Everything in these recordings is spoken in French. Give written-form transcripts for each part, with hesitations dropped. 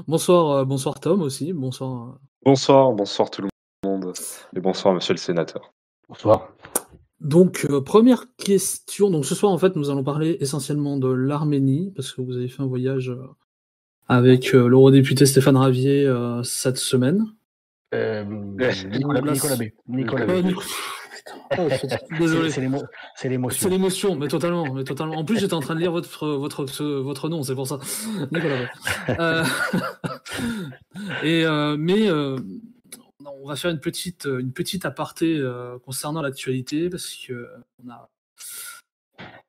Bonsoir, bonsoir Tom aussi, bonsoir. Bonsoir, bonsoir tout le monde et bonsoir monsieur le sénateur. Bonsoir. Donc, 1re question, donc ce soir en fait nous allons parler essentiellement de l'Arménie, parce que vous avez fait un voyage, avec, l'eurodéputé Stéphane Ravier, cette semaine. Nicolas B. Nicolas Oh, B. oh, désolé. C'est C'est l'émotion. l'émotion, mais totalement, mais totalement. En plus, j'étais en train de lire votre nom, c'est pour ça. Nicolas B. On va faire une petite aparté concernant l'actualité, parce que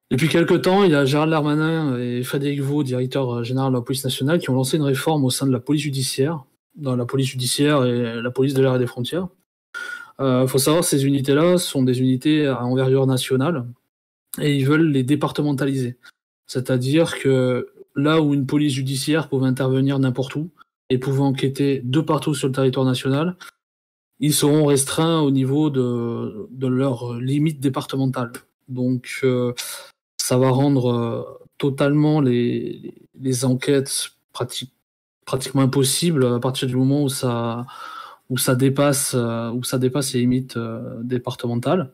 depuis quelque temps, il y a Gérald Darmanin et Frédéric Vaux, directeur général de la police nationale, qui ont lancé une réforme au sein de la police judiciaire, dans la police judiciaire et la police de l'air et des frontières. Faut savoir que ces unités-là sont des unités à envergure nationale et ils veulent les départementaliser. C'est-à-dire que là où une police judiciaire pouvait intervenir n'importe où et pouvait enquêter de partout sur le territoire national, ils seront restreints au niveau de leurs limites départementales. Donc, ça va rendre totalement les enquêtes pratiquement impossibles à partir du moment où ça dépasse les limites départementales.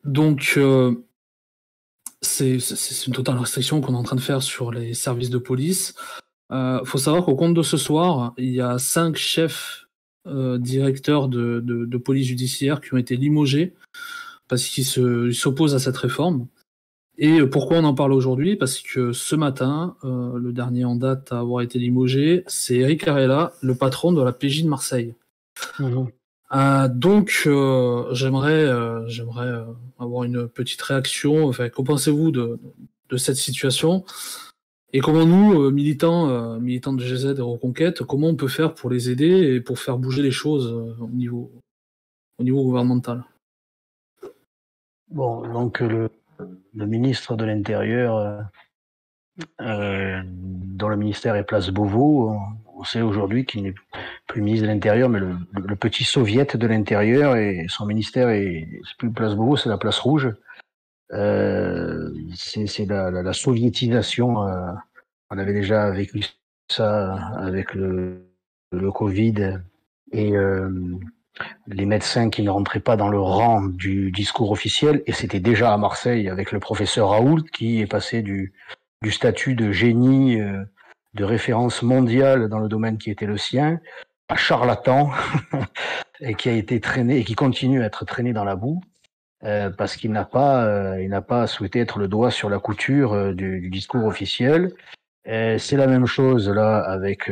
Donc, c'est une totale restriction qu'on est en train de faire sur les services de police. Faut savoir qu'au compte de ce soir, il y a 5 chefs directeurs de police judiciaire qui ont été limogés parce qu'ils s'opposent à cette réforme. Et pourquoi on en parle aujourd'hui? Parce que ce matin, le dernier en date à avoir été limogé, c'est Eric Arella, le patron de la PJ de Marseille. Donc, j'aimerais avoir une petite réaction. Enfin, qu'en pensez-vous de cette situation? Et comment nous, militants de GZ et Reconquête, comment on peut faire pour les aider et pour faire bouger les choses au niveau gouvernemental? Bon, donc le ministre de l'Intérieur, dont le ministère est place Beauvau, on sait aujourd'hui qu'il n'est plus ministre de l'Intérieur, mais le petit soviet de l'Intérieur, et son ministère c'est plus place Beauvau, c'est la place Rouge. C'est la soviétisation. On avait déjà vécu ça avec le Covid et les médecins qui ne rentraient pas dans le rang du discours officiel. Et c'était déjà à Marseille avec le professeur Raoult qui est passé du statut de génie, de référence mondiale dans le domaine qui était le sien, à charlatan et qui a été traîné et qui continue à être traîné dans la boue. Parce qu'il n'a pas souhaité être le doigt sur la couture du discours officiel. C'est la même chose là avec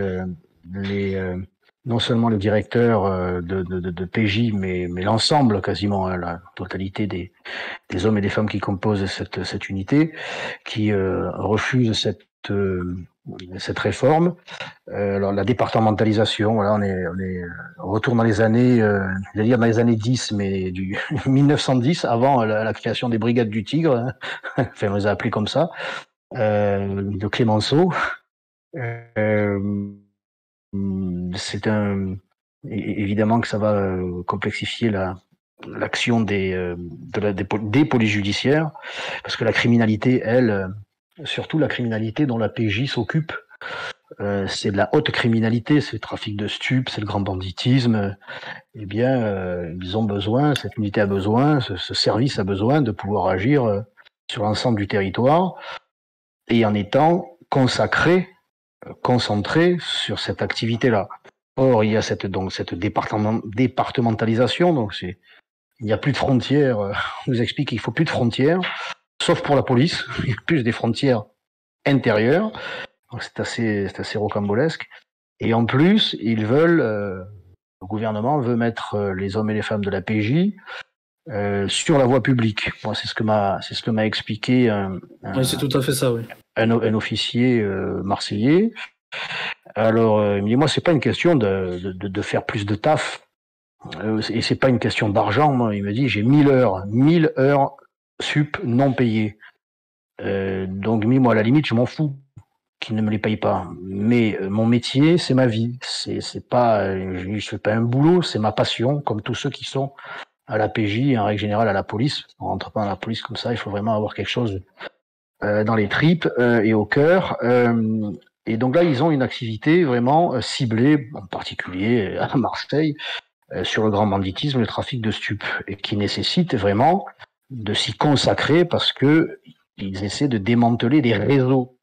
non seulement le directeur de PJ, mais l'ensemble quasiment, la totalité des hommes et des femmes qui composent cette unité, qui refusent cette réforme. Alors la départementalisation, voilà, on retourne dans les années, j'allais dire dans les années 10, mais du 1910, avant la création des brigades du Tigre, hein. Enfin on les a appelées comme ça, de Clémenceau. Évidemment que ça va complexifier l'action des polices judiciaires, parce que la criminalité, elle, surtout la criminalité dont la PJ s'occupe, c'est de la haute criminalité, c'est le trafic de stupes, c'est le grand banditisme. Eh bien, ils ont besoin, cette unité a besoin, ce service a besoin de pouvoir agir sur l'ensemble du territoire et en étant concentré sur cette activité-là. Or, il y a cette départementalisation, donc il n'y a plus de frontières. On nous explique qu'il faut plus de frontières, sauf pour la police. Il y a plus des frontières intérieures. Donc c'est assez rocambolesque. Et en plus, le gouvernement veut mettre les hommes et les femmes de la PJ sur la voie publique. Moi, c'est ce que m'a expliqué Oui, c'est tout à fait ça, oui. Un officier marseillais. Alors, il me dit, moi, c'est pas une question de faire plus de taf, et c'est pas une question d'argent. Moi, il me dit, j'ai 1000 heures sup non payées. Donc, moi, à la limite, je m'en fous qu'ils ne me les payent pas. Mais mon métier, c'est ma vie. C'est pas, je fais pas un boulot, c'est ma passion, comme tous ceux qui sont à la PJ, en règle générale à la police. On rentre pas dans la police comme ça, il faut vraiment avoir quelque chose dans les tripes et au cœur. Et donc là, ils ont une activité vraiment ciblée, en particulier à Marseille, sur le grand banditisme, le trafic de stupes, et qui nécessite vraiment de s'y consacrer parce que ils essaient de démanteler des réseaux.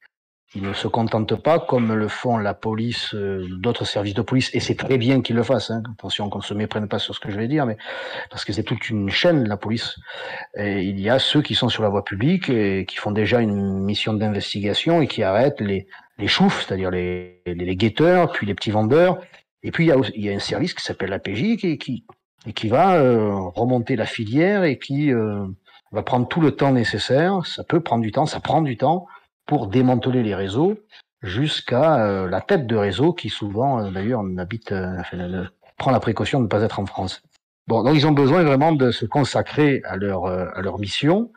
Ils ne se contentent pas, comme le font la police, d'autres services de police, et c'est très bien qu'ils le fassent. Hein. Attention qu'on ne se méprenne pas sur ce que je vais dire, mais parce que c'est toute une chaîne, la police. Et il y a ceux qui sont sur la voie publique et qui font déjà une mission d'investigation et qui arrêtent les choufs, c'est-à-dire les guetteurs, puis les petits vendeurs. Et puis il y a un service qui s'appelle la PJ qui va remonter la filière et qui va prendre tout le temps nécessaire. Ça peut prendre du temps, ça prend du temps pour démanteler les réseaux jusqu'à la tête de réseau qui souvent, d'ailleurs, prend la précaution de ne pas être en France. Bon, donc ils ont besoin vraiment de se consacrer à leur mission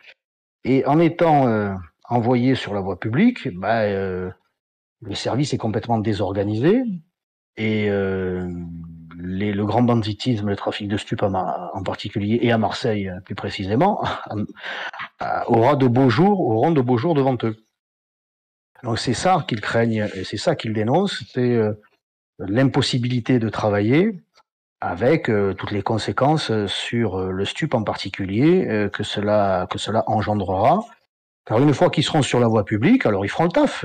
et en étant envoyés sur la voie publique, le service est complètement désorganisé et le grand banditisme, le trafic de stupes en particulier et à Marseille plus précisément, auront de beaux jours devant eux. Donc c'est ça qu'ils craignent et c'est ça qu'ils dénoncent, c'est l'impossibilité de travailler avec toutes les conséquences sur le stup en particulier que cela engendrera. Car une fois qu'ils seront sur la voie publique, alors ils feront le taf.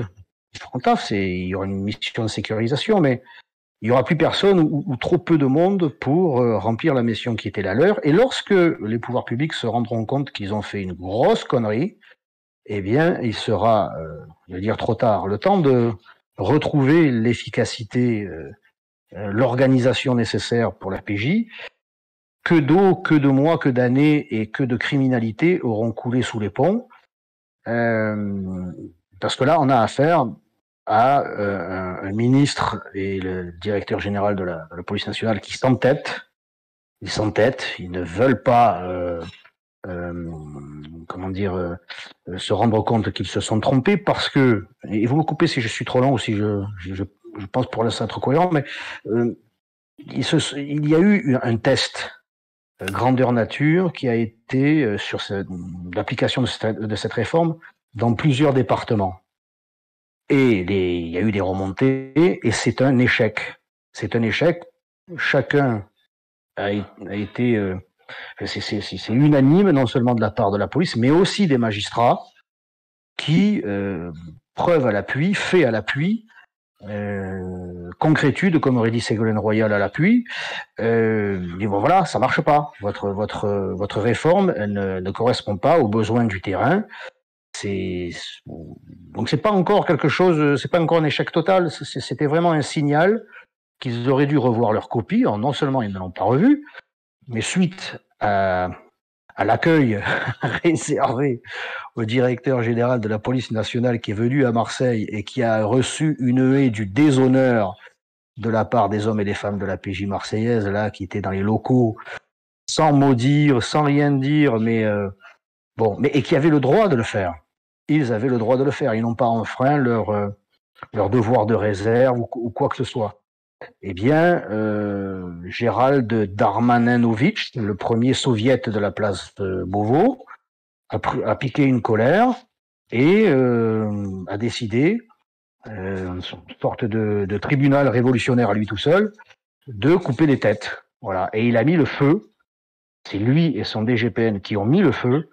Il y aura une mission de sécurisation, mais il y aura plus personne ou trop peu de monde pour remplir la mission qui était la leur. Et lorsque les pouvoirs publics se rendront compte qu'ils ont fait une grosse connerie, eh bien, il sera, je vais dire trop tard, le temps de retrouver l'efficacité, l'organisation nécessaire pour la PJ. Que d'eau, que de mois, que d'années et que de criminalité auront coulé sous les ponts. Parce que là, on a affaire à un ministre et le directeur général de la police nationale qui s'entêtent. Ils ne veulent pas se rendre compte qu'ils se sont trompés parce que, et vous me coupez si je suis trop long ou si je pense pour l'instant être cohérent, mais il y a eu un test grandeur nature qui a été sur l'application de cette réforme dans plusieurs départements. Et il y a eu des remontées et c'est un échec. C'est un échec. Chacun a été c'est unanime, non seulement de la part de la police, mais aussi des magistrats qui, preuve à l'appui, fait à l'appui, concrétude, comme aurait dit Ségolène Royal à l'appui, disent bon voilà, ça marche pas. Votre réforme, elle ne correspond pas aux besoins du terrain. Donc c'est pas encore quelque chose, c'est pas encore un échec total. C'était vraiment un signal qu'ils auraient dû revoir leur copie. Alors, non seulement ils ne l'ont pas revue, mais suite à l'accueil réservé au directeur général de la police nationale qui est venu à Marseille et qui a reçu une haie du déshonneur de la part des hommes et des femmes de la PJ marseillaise, là, qui étaient dans les locaux, sans maudire, sans rien dire, mais et qui avaient le droit de le faire. Ils avaient le droit de le faire. Ils n'ont pas enfreint leur devoir de réserve ou quoi que ce soit. Eh bien, Gérald Darmaninovitch, le premier soviète de la place Beauvau, a piqué une colère et a décidé, une sorte de tribunal révolutionnaire à lui tout seul, de couper des têtes. Voilà. Et il a mis le feu. C'est lui et son DGPN qui ont mis le feu,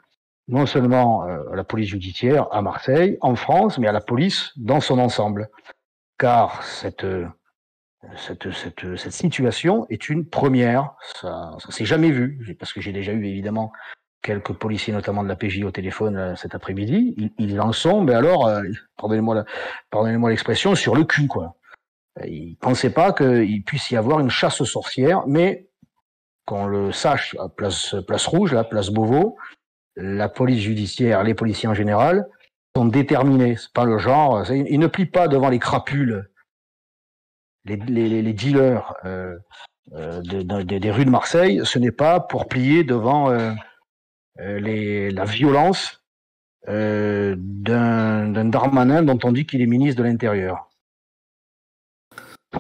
non seulement à la police judiciaire à Marseille, en France, mais à la police dans son ensemble. Car cette situation est une première. Ça s'est jamais vu, parce que j'ai déjà eu évidemment quelques policiers, notamment de la PJ, au téléphone cet après-midi. Ils en sont, mais alors, pardonnez-moi l'expression, sur le cul, quoi. Ils pensaient pas qu'il puisse y avoir une chasse aux sorcières, mais qu'on le sache à Place Rouge, là, Place Beauvau, la police judiciaire, les policiers en général, sont déterminés. C'est pas le genre, ils ne plient pas devant les crapules. Les dealers des rues de Marseille, ce n'est pas pour plier devant la violence d'un Darmanin dont on dit qu'il est ministre de l'Intérieur.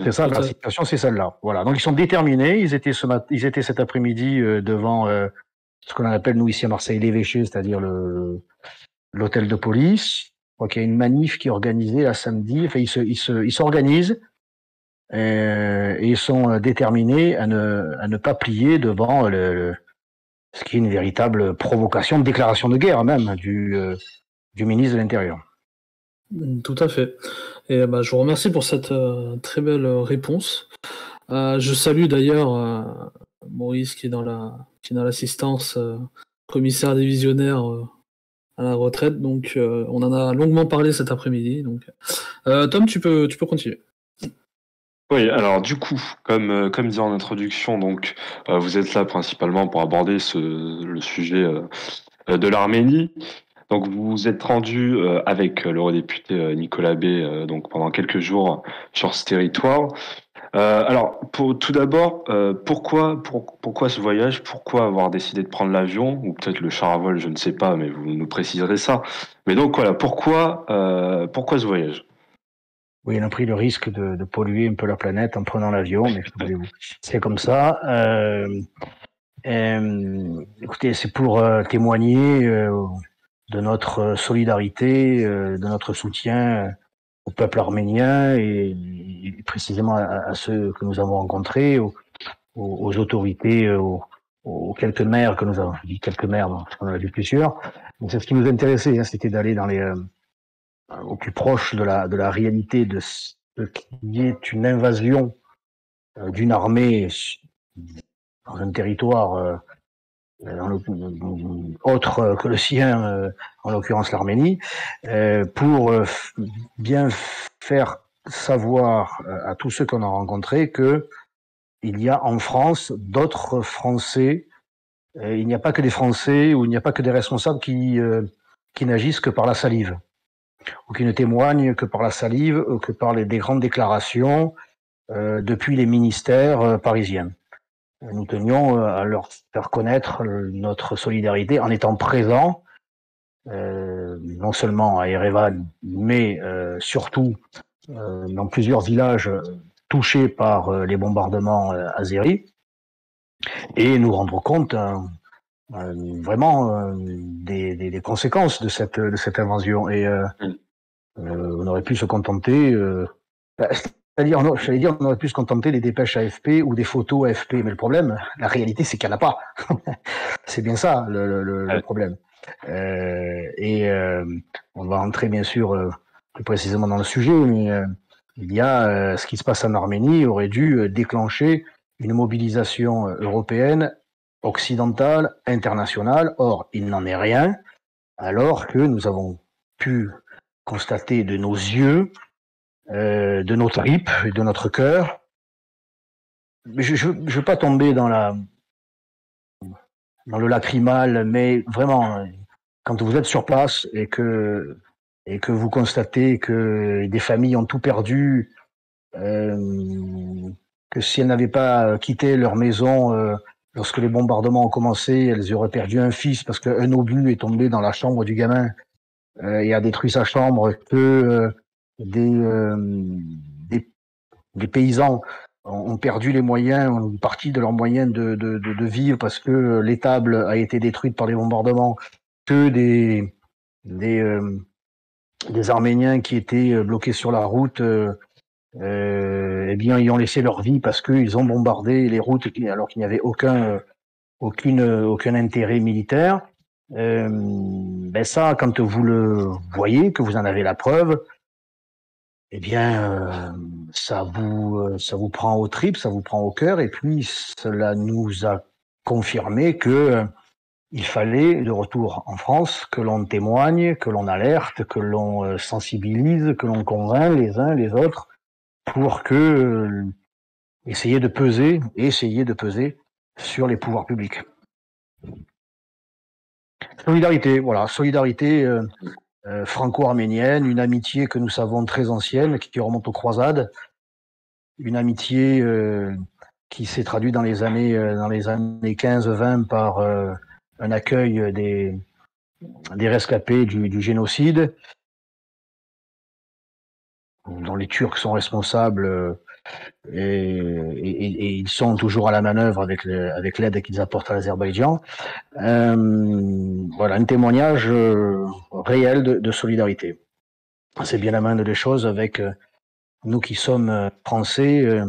C'est ça, la situation, c'est celle-là. Voilà. Donc ils sont déterminés. Ils étaient cet après-midi devant ce qu'on appelle nous ici à Marseille l'évêché, c'est-à-dire l'hôtel de police. crois qu'il y a une manif qui est organisée là samedi. Enfin, ils s'organisent et ils sont déterminés à ne pas plier devant ce qui est une véritable provocation, déclaration de guerre même du ministre de l'Intérieur. Tout à fait. Et je vous remercie pour cette très belle réponse. Je salue d'ailleurs Maurice qui est dans l'assistance, commissaire divisionnaire à la retraite. Donc on en a longuement parlé cet après-midi. Donc Tom, tu peux continuer. Oui, alors du coup, comme dit en introduction, donc vous êtes là principalement pour aborder le sujet de l'Arménie. Donc vous vous êtes rendu avec l'eurodéputé Nicolas B donc pendant quelques jours sur ce territoire. Alors tout d'abord, pourquoi ce voyage? Pourquoi avoir décidé de prendre l'avion ou peut-être le char à vol? Je ne sais pas, mais vous nous préciserez ça. Mais donc voilà, pourquoi ce voyage? Oui, on a pris le risque de polluer un peu la planète en prenant l'avion, mais c'est comme ça. Écoutez, c'est pour témoigner de notre solidarité, de notre soutien au peuple arménien et précisément à ceux que nous avons rencontrés, aux autorités, aux quelques maires que nous avons. Je dis quelques maires, parce qu'on en a vu plusieurs. Donc c'est ce qui nous intéressait, hein, c'était d'aller dans au plus proche de la réalité de ce qui est une invasion d'une armée dans un territoire autre que le sien, en l'occurrence l'Arménie, pour bien faire savoir à tous ceux qu'on a rencontrés que il y a en France d'autres Français. Il n'y a pas que des Français ou il n'y a pas que des responsables qui n'agissent que par la salive ou qui ne témoignent que par la salive ou que par des grandes déclarations depuis les ministères parisiens. Nous tenions à leur faire connaître notre solidarité en étant présents, non seulement à Erevan, mais surtout dans plusieurs villages touchés par les bombardements azéris, et nous rendre compte vraiment des conséquences de cette invasion. Et on aurait pu se contenter, on aurait pu se contenter des dépêches AFP ou des photos AFP, mais le problème, la réalité, c'est qu'il n'y en a pas. C'est bien ça le problème. On va entrer bien sûr plus précisément dans le sujet, mais il y a ce qui se passe en Arménie aurait dû déclencher une mobilisation européenne, occidentale, internationale. Or, il n'en est rien, alors que nous avons pu constater de nos yeux, de nos tripes et de notre cœur. Je ne veux pas tomber dans le lacrymal, mais vraiment, quand vous êtes sur place et que vous constatez que des familles ont tout perdu, que si elles n'avaient pas quitté leur maison lorsque les bombardements ont commencé, elles auraient perdu un fils parce qu'un obus est tombé dans la chambre du gamin et a détruit sa chambre, que des paysans ont perdu les moyens, une partie de leurs moyens de vivre parce que l'étable a été détruite par les bombardements, que des Arméniens qui étaient bloqués sur la route, eh bien, ils ont laissé leur vie parce qu'ils ont bombardé les routes alors qu'il n'y avait aucun intérêt militaire. Ça, quand vous le voyez, que vous en avez la preuve, eh bien, ça vous prend aux tripes, ça vous prend au cœur, et puis cela nous a confirmé que il fallait, de retour en France, que l'on témoigne, que l'on alerte, que l'on sensibilise, que l'on convainc les uns les autres pour que essayer de peser sur les pouvoirs publics. Solidarité, voilà, solidarité franco-arménienne, une amitié que nous savons très ancienne, qui remonte aux croisades, une amitié qui s'est traduite dans les années 15-20 par un accueil des rescapés du génocide, dont les Turcs sont responsables et ils sont toujours à la manœuvre avec l'aide qu'ils apportent à l'Azerbaïdjan. Voilà, un témoignage réel de solidarité. c'est bien la moindre des choses avec nous qui sommes français,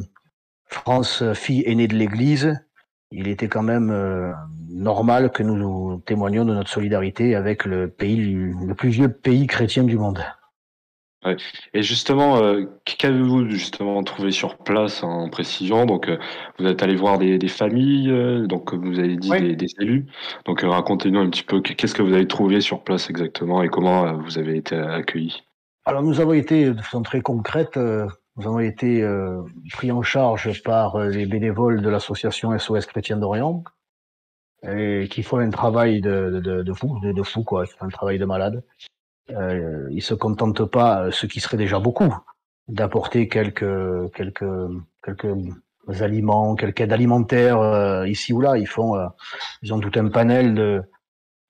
France, fille aînée de l'Église. Il était quand même normal que nous témoignions de notre solidarité avec le plus vieux pays chrétien du monde. Ouais. Et justement, qu'avez-vous justement trouvé sur place en précision? Donc, vous êtes allé voir des familles, donc comme vous avez dit Oui. des élus. Donc, racontez-nous un petit peu qu'est-ce que vous avez trouvé sur place exactement et comment vous avez été accueillis. Alors nous avons été, de façon très concrète, nous avons été pris en charge par les bénévoles de l'association SOS Chrétien d'Orient, et qui font un travail de fou quoi, qui font un travail de malade. Ils se contentent pas, ce qui serait déjà beaucoup, d'apporter quelques aliments, quelques aides alimentaires ici ou là. Ils ont tout un panel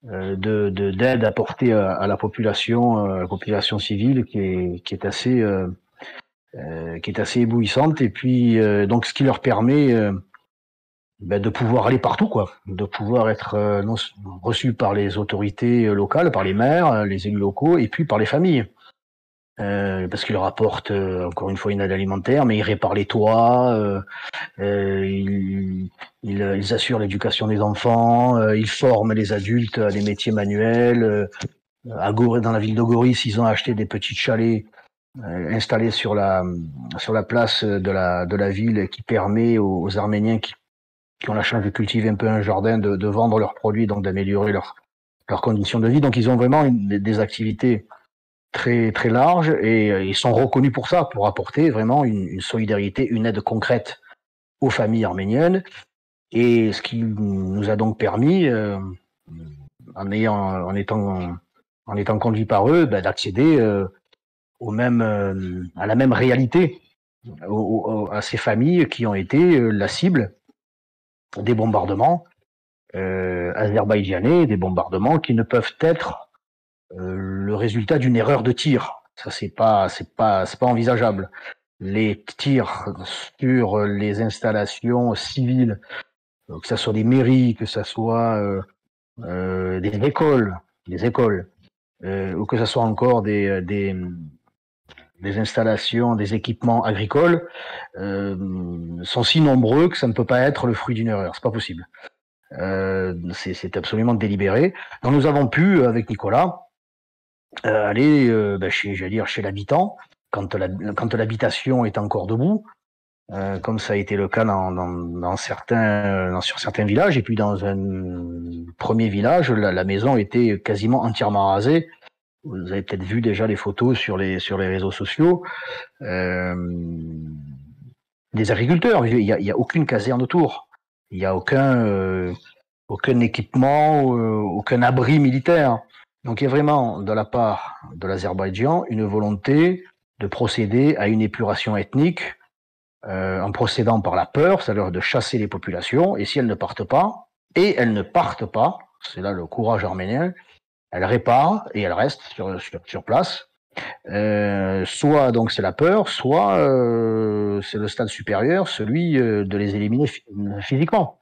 d'aide apportée à la population civile qui est assez éblouissante. Et puis donc ce qui leur permet de pouvoir aller partout, quoi, de pouvoir être reçus par les autorités locales, par les maires, les élus locaux, et puis par les familles. Parce qu'ils leur apportent encore une fois une aide alimentaire, mais ils réparent les toits, ils assurent l'éducation des enfants, ils forment les adultes à des métiers manuels. Dans la ville de Goris, ils ont acheté des petits chalets installés sur la place de la ville, qui permet aux Arméniens qui ont la chance de cultiver un peu un jardin, de vendre leurs produits, donc d'améliorer leurs conditions de vie. Donc ils ont vraiment des activités très très larges, et ils sont reconnus pour ça, pour apporter vraiment une solidarité, une aide concrète aux familles arméniennes. Et ce qui nous a donc permis, en étant conduits par eux, d'accéder à la même réalité, à ces familles qui ont été la cible des bombardements azerbaïdjanais, des bombardements qui ne peuvent être le résultat d'une erreur de tir. Ça, c'est pas envisageable. Les tirs sur les installations civiles, que ce soit des mairies, que ce soit des écoles, ou que ce soit encore des installations, des équipements agricoles, sont si nombreux que ça ne peut pas être le fruit d'une erreur. C'est pas possible. C'est absolument délibéré. Donc nous avons pu, avec Nicolas, aller chez l'habitant, quand l'habitation est encore debout, comme ça a été le cas sur certains villages. Et puis dans un premier village, la maison était quasiment entièrement rasée. Vous avez peut-être vu déjà les photos sur les réseaux sociaux. Des agriculteurs, il y a aucune caserne autour, il y a aucun équipement, aucun abri militaire. Donc il y a vraiment, de la part de l'Azerbaïdjan, une volonté de procéder à une épuration ethnique, en procédant par la peur, c'est-à-dire de chasser les populations. Et si elles ne partent pas, c'est là le courage arménien, elles réparent et elles restent sur place. Soit donc c'est la peur, soit c'est le stade supérieur, celui de les éliminer physiquement.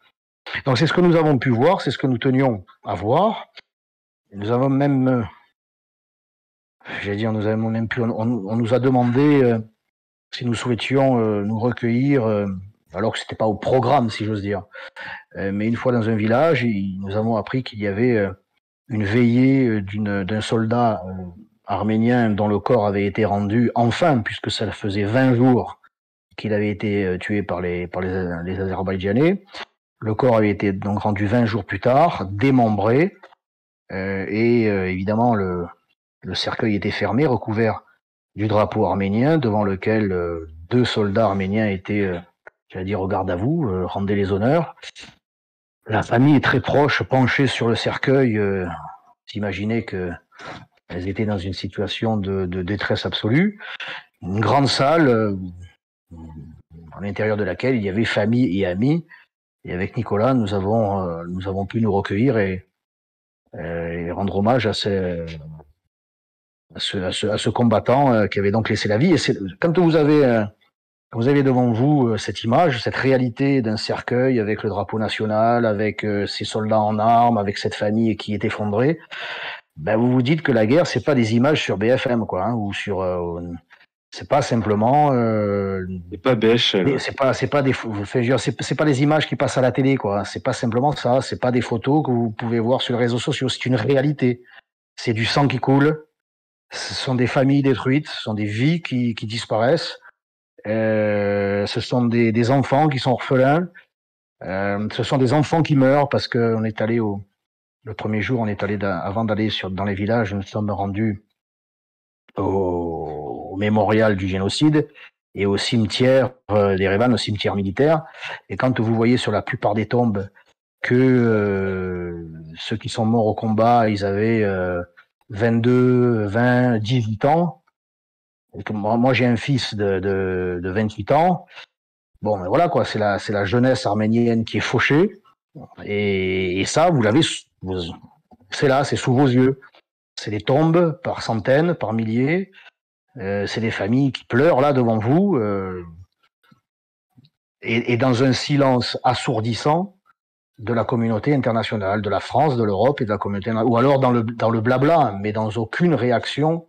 Donc c'est ce que nous avons pu voir, c'est ce que nous tenions à voir. Nous avons même, on nous a demandé si nous souhaitions nous recueillir, alors que c'était pas au programme, si j'ose dire. Mais une fois dans un village, nous avons appris qu'il y avait une veillée d'un soldat arménien dont le corps avait été rendu, enfin, puisque ça faisait 20 jours qu'il avait été tué par les Azerbaïdjanais. Le corps avait été donc rendu 20 jours plus tard, démembré, et évidemment le cercueil était fermé, recouvert du drapeau arménien, devant lequel 2 soldats arméniens étaient, au garde à vous, rendaient les honneurs. La famille est très proche, penchée sur le cercueil. S'imaginer qu'elles étaient dans une situation de détresse absolue. Une grande salle, à l'intérieur de laquelle il y avait famille et amis. Et avec Nicolas, nous avons pu nous recueillir et rendre hommage à ce combattant qui avait donc laissé la vie. Et quand vous avez devant vous cette image, cette réalité d'un cercueil avec le drapeau national, avec ces soldats en armes, avec cette famille qui est effondrée, ben vous vous dites que la guerre, c'est pas des images sur BFM, quoi, hein, ou sur. C'est pas simplement. C'est pas BHL. C'est pas des. C'est pas des images qui passent à la télé, quoi. C'est pas simplement ça. C'est pas des photos que vous pouvez voir sur les réseaux sociaux. C'est une réalité. C'est du sang qui coule. Ce sont des familles détruites. Ce sont des vies qui disparaissent. Ce sont des enfants qui sont orphelins. Ce sont des enfants qui meurent parce que on est allé le premier jour, on est allé avant d'aller dans les villages, nous sommes rendus au mémorial du génocide et au cimetière d'Erevan, au cimetière militaire. Et quand vous voyez sur la plupart des tombes que ceux qui sont morts au combat, ils avaient 22, 20, 18 ans. Et que moi, j'ai un fils de 28 ans. Bon, ben voilà quoi, c'est la jeunesse arménienne qui est fauchée. Et ça, vous l'avez, c'est là, c'est sous vos yeux. C'est des tombes par centaines, par milliers. C'est des familles qui pleurent là devant vous. Et dans un silence assourdissant de la communauté internationale, de la France, de l'Europe et de la communauté, ou alors dans le blabla, mais dans aucune réaction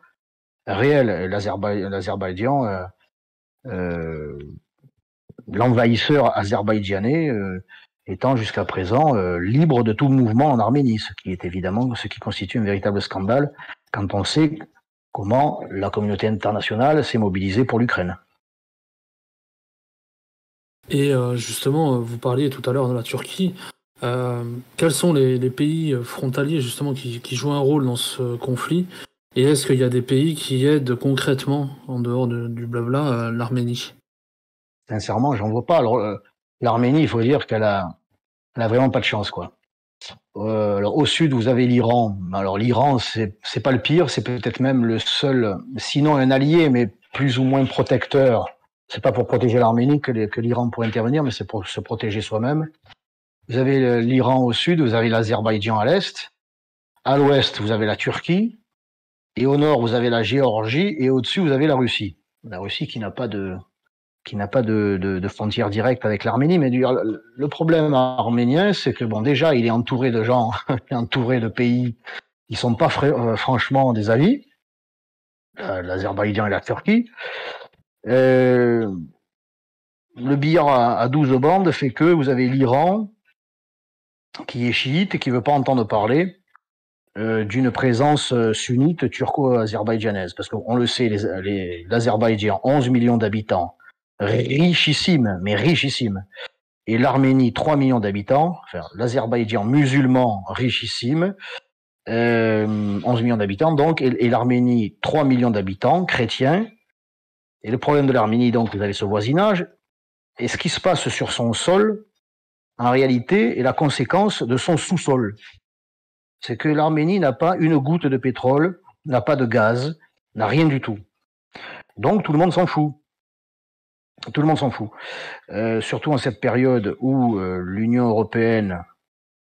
réelle. L'Azerbaïdjan, l'envahisseur azerbaïdjanais étant jusqu'à présent libre de tout mouvement en Arménie, ce qui constitue un véritable scandale quand on sait comment la communauté internationale s'est mobilisée pour l'Ukraine. Et justement, vous parliez tout à l'heure de la Turquie. Quels sont les pays frontaliers justement qui jouent un rôle dans ce conflit? Et est-ce qu'il y a des pays qui aident concrètement, en dehors du blabla, l'Arménie? Sincèrement, j'en vois pas. Alors, l'Arménie, il faut dire qu'elle a vraiment pas de chance, quoi. Alors, au sud, vous avez l'Iran. Alors, l'Iran, c'est pas le pire, c'est peut-être même le seul, sinon un allié, mais plus ou moins protecteur. C'est pas pour protéger l'Arménie que l'Iran pourrait intervenir, mais c'est pour se protéger soi-même. Vous avez l'Iran au sud, vous avez l'Azerbaïdjan à l'est. À l'ouest, vous avez la Turquie. Et au nord, vous avez la Géorgie. Et au-dessus, vous avez la Russie. La Russie qui n'a pas de frontière directe avec l'Arménie. Mais le problème arménien, c'est que, bon, déjà, il est entouré de gens, entouré de pays qui sont pas franchement des alliés. L'Azerbaïdjan et la Turquie. Le billard à 12 bandes fait que vous avez l'Iran qui est chiite et qui veut pas entendre parler d'une présence sunnite turco-azerbaïdjanaise. Parce qu'on le sait, l'Azerbaïdjan, 11 millions d'habitants, richissime, mais richissime. Et l'Arménie, 3 millions d'habitants, enfin, l'Azerbaïdjan musulman, richissime, 11 millions d'habitants, donc, et l'Arménie, 3 millions d'habitants, chrétiens. Et le problème de l'Arménie, donc, vous avez ce voisinage, et ce qui se passe sur son sol, en réalité, est la conséquence de son sous-sol. C'est que l'Arménie n'a pas une goutte de pétrole, n'a pas de gaz, n'a rien du tout. Donc, tout le monde s'en fout. Tout le monde s'en fout. Surtout en cette période où l'Union européenne,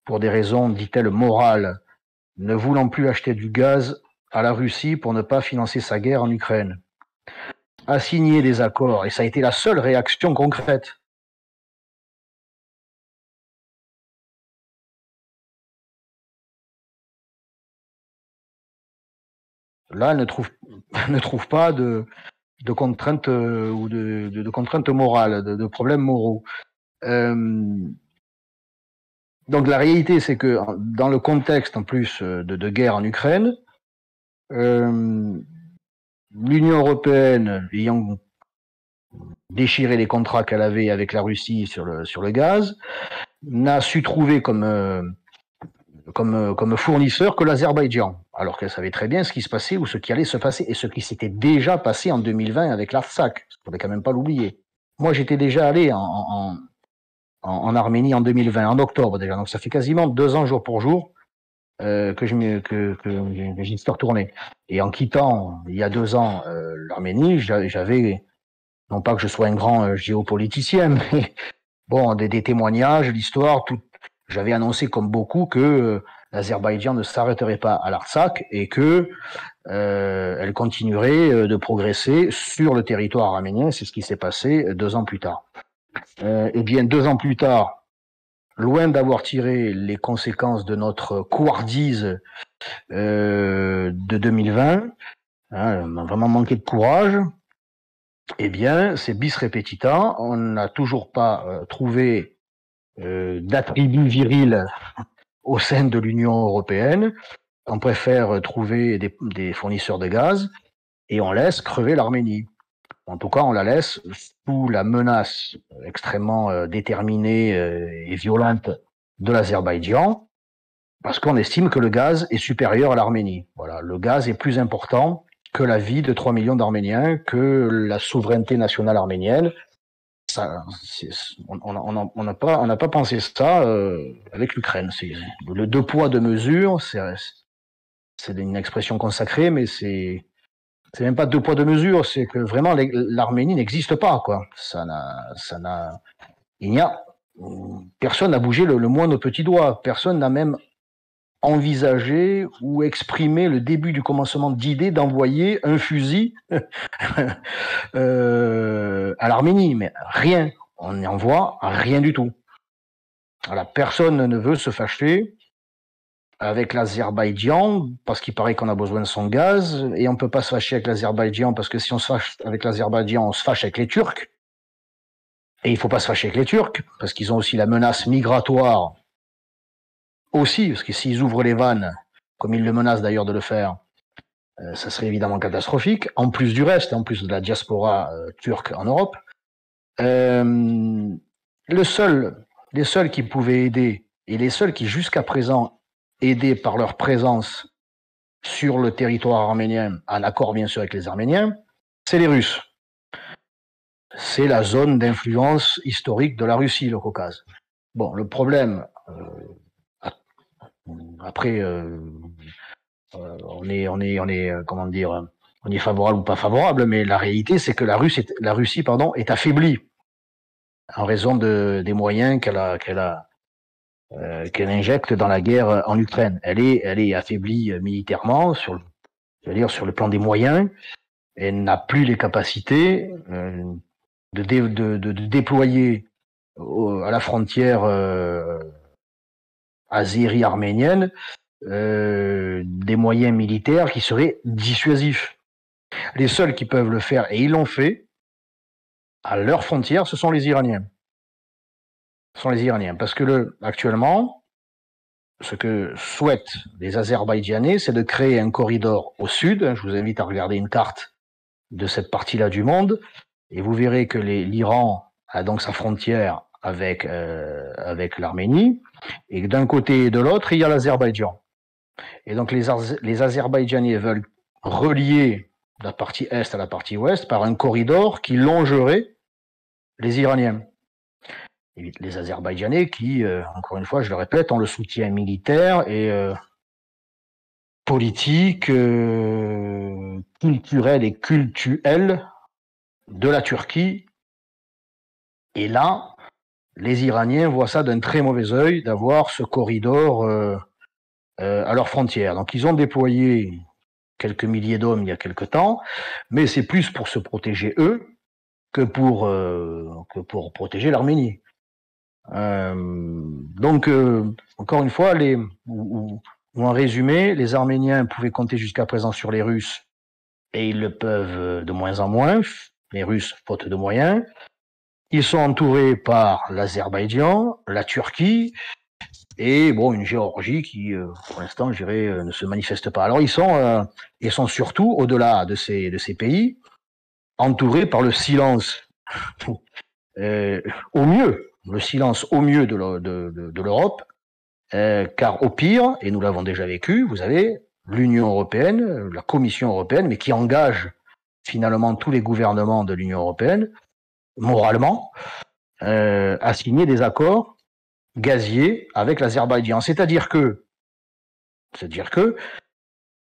pour des raisons, dit-elle, morales, ne voulant plus acheter du gaz à la Russie pour ne pas financer sa guerre en Ukraine, a signé des accords, et ça a été la seule réaction concrète. Là, elle ne trouve pas de contraintes ou de contraintes morales, de problèmes moraux. Donc la réalité, c'est que dans le contexte en plus de guerre en Ukraine, l'Union européenne ayant déchiré les contrats qu'elle avait avec la Russie sur le gaz, n'a su trouver comme fournisseur que l'Azerbaïdjan, alors qu'elle savait très bien ce qui se passait ou ce qui allait se passer, et ce qui s'était déjà passé en 2020 avec l'Artsakh. Il ne faudrait quand même pas l'oublier. Moi, j'étais déjà allé en Arménie en 2020, en octobre déjà, donc ça fait quasiment 2 ans jour pour jour que j'y suis retourné. Et en quittant, il y a 2 ans, l'Arménie, j'avais, non pas que je sois un grand géopoliticien, mais bon, des témoignages, l'histoire, tout. J'avais annoncé comme beaucoup que l'Azerbaïdjan ne s'arrêterait pas à l'Artsakh et que elle continuerait de progresser sur le territoire arménien. C'est ce qui s'est passé 2 ans plus tard. Et bien 2 ans plus tard, loin d'avoir tiré les conséquences de notre couardise de 2020, hein, on a vraiment manqué de courage, eh bien, c'est bis repetita. On n'a toujours pas trouvé d'attribut viril au sein de l'Union européenne. On préfère trouver des fournisseurs de gaz et on laisse crever l'Arménie. En tout cas, on la laisse sous la menace extrêmement déterminée et violente de l'Azerbaïdjan, parce qu'on estime que le gaz est supérieur à l'Arménie. Voilà, le gaz est plus important que la vie de 3 millions d'Arméniens, que la souveraineté nationale arménienne. Ça, on n'a pas pensé ça avec l'Ukraine. Le deux poids, deux mesures, c'est une expression consacrée, mais c'est même pas deux poids, deux mesures, c'est que vraiment l'Arménie n'existe pas, quoi. Personne n'a bougé le moindre petit doigt. Personne n'a même envisager ou exprimer le début du commencement d'idée d'envoyer un fusil à l'Arménie, mais rien, on n'y envoie rien du tout. Voilà, personne ne veut se fâcher avec l'Azerbaïdjan parce qu'il paraît qu'on a besoin de son gaz, et on ne peut pas se fâcher avec l'Azerbaïdjan parce que si on se fâche avec l'Azerbaïdjan, on se fâche avec les Turcs, et il ne faut pas se fâcher avec les Turcs parce qu'ils ont aussi la menace migratoire aussi, parce que s'ils ouvrent les vannes, comme ils le menacent d'ailleurs de le faire, ça serait évidemment catastrophique, en plus du reste, en plus de la diaspora turque en Europe. Les seuls qui pouvaient aider, et les seuls qui jusqu'à présent aidaient par leur présence sur le territoire arménien, en accord bien sûr avec les Arméniens, c'est les Russes. C'est la zone d'influence historique de la Russie, le Caucase. Bon, le problème... Après, on est comment dire, on est favorable ou pas favorable, mais la réalité, c'est que la Russie est affaiblie en raison des moyens qu'elle injecte dans la guerre en Ukraine. Elle est affaiblie militairement sur le plan des moyens. Elle n'a plus les capacités de déployer à la frontière azérie-arménienne des moyens militaires qui seraient dissuasifs. Les seuls qui peuvent le faire, et ils l'ont fait, à leur frontière, ce sont les Iraniens. Parce que actuellement, ce que souhaitent les Azerbaïdjanais, c'est de créer un corridor au sud. Je vous invite à regarder une carte de cette partie-là du monde, et vous verrez que l'Iran a donc sa frontière avec l'Arménie, et d'un côté et de l'autre, il y a l'Azerbaïdjan. Et donc les Azerbaïdjanais veulent relier la partie est à la partie ouest par un corridor qui longerait les Iraniens. Et les Azerbaïdjanais qui, encore une fois, je le répète, ont le soutien militaire et politique, culturel et cultuel de la Turquie. Et là, les Iraniens voient ça d'un très mauvais œil d'avoir ce corridor à leurs frontières. Donc ils ont déployé quelques milliers d'hommes il y a quelque temps, mais c'est plus pour se protéger eux que pour protéger l'Arménie. Donc encore une fois, ou en résumé, les Arméniens pouvaient compter jusqu'à présent sur les Russes, et ils le peuvent de moins en moins, les Russes faute de moyens. Ils sont entourés par l'Azerbaïdjan, la Turquie, et bon, une Géorgie qui, pour l'instant, je dirais, ne se manifeste pas. Alors ils sont surtout, au-delà de ces pays, entourés par le silence au mieux de l'Europe, car au pire, et nous l'avons déjà vécu, vous avez l'Union européenne, la Commission européenne, mais qui engage finalement tous les gouvernements de l'Union européenne, moralement, à signer des accords gaziers avec l'Azerbaïdjan. C'est-à-dire que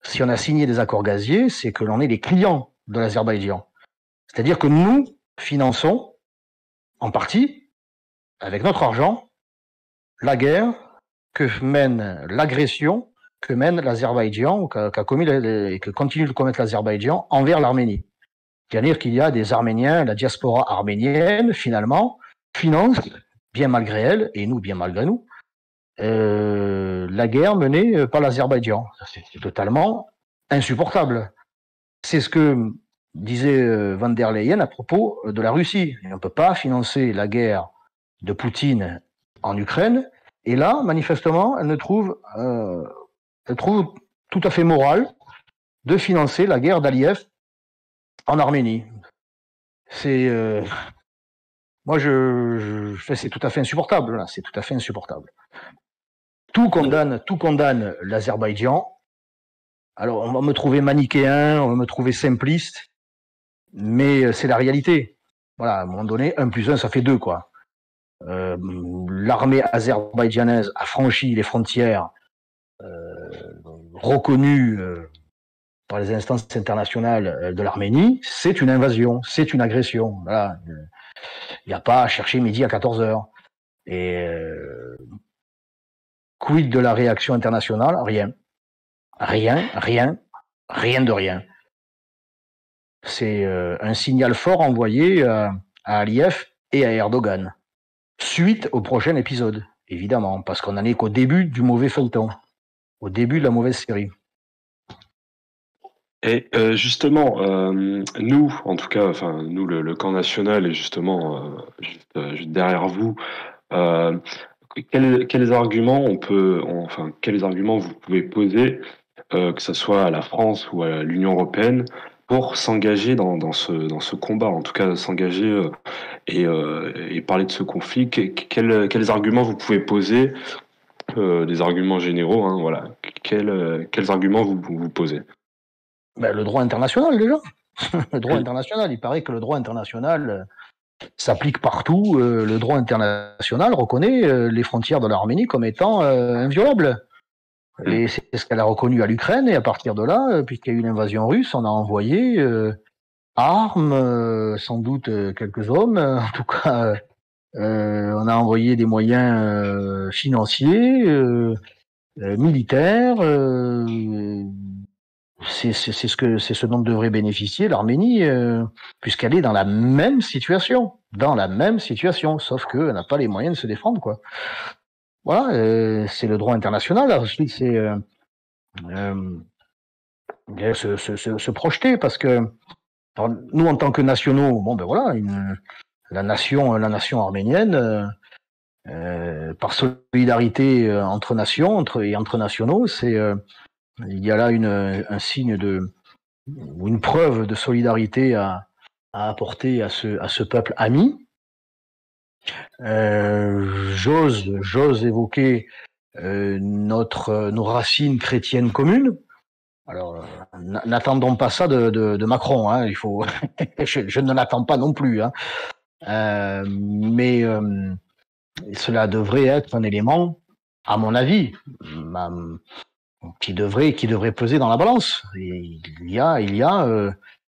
si on a signé des accords gaziers, c'est que l'on est les clients de l'Azerbaïdjan. C'est-à-dire que nous finançons, en partie, avec notre argent, la guerre l'agression que mène l'Azerbaïdjan, qu'a commis et que continue de commettre l'Azerbaïdjan envers l'Arménie. C'est-à-dire qu'il y a des Arméniens, la diaspora arménienne, finalement, finance bien malgré elle, et nous, bien malgré nous, la guerre menée par l'Azerbaïdjan. C'est totalement insupportable. C'est ce que disait Van der Leyen à propos de la Russie. On ne peut pas financer la guerre de Poutine en Ukraine. Et là, manifestement, elle trouve tout à fait moral de financer la guerre d'Aliyev en Arménie. C'est moi, c'est tout à fait insupportable. Là. C'est tout à fait insupportable. Tout condamne l'Azerbaïdjan. Alors, on va me trouver manichéen, on va me trouver simpliste, mais c'est la réalité. Voilà, à un moment donné, 1 + 1, ça fait 2, quoi. L'armée azerbaïdjanaise a franchi les frontières reconnues par les instances internationales de l'Arménie. C'est une invasion, c'est une agression. Voilà. Il n'y a pas à chercher midi à 14h. Et quid de la réaction internationale? Rien. Rien de rien. C'est un signal fort envoyé à Aliyev et à Erdogan. Suite au prochain épisode, évidemment, parce qu'on n'en est qu'au début du mauvais feuilleton, au début de la mauvaise série. Et justement, nous, en tout cas, enfin nous, le camp national est justement juste derrière vous. Quels arguments quels arguments vous pouvez poser, que ce soit à la France ou à l'Union européenne, pour s'engager dans ce combat, en tout cas s'engager et parler de ce conflit. Quels arguments vous pouvez poser, des arguments généraux, hein, voilà. Quels arguments vous posez? Ben, le droit international, déjà. Le droit international, il paraît que le droit international s'applique partout. Le droit international reconnaît les frontières de l'Arménie comme étant inviolables. Et c'est ce qu'elle a reconnu à l'Ukraine. Et à partir de là, puisqu'il y a eu l'invasion russe, on a envoyé armes, sans doute quelques hommes. En tout cas, on a envoyé des moyens financiers, militaires. C'est ce dont devrait bénéficier l'Arménie, puisqu'elle est dans la même situation, sauf qu'elle n'a pas les moyens de se défendre, quoi. Voilà, c'est le droit international. Ensuite, c'est se projeter, parce que alors, nous, en tant que nationaux, bon ben voilà, la nation arménienne, par solidarité entre nations, entre nationaux, c'est il y a là un signe ou une preuve de solidarité à apporter à ce peuple ami. J'ose évoquer nos racines chrétiennes communes. Alors, n'attendons pas ça de Macron. Hein, il faut. je ne l'attends pas non plus. Hein. Mais cela devrait être un élément, à mon avis, qui devrait peser dans la balance. Et il y a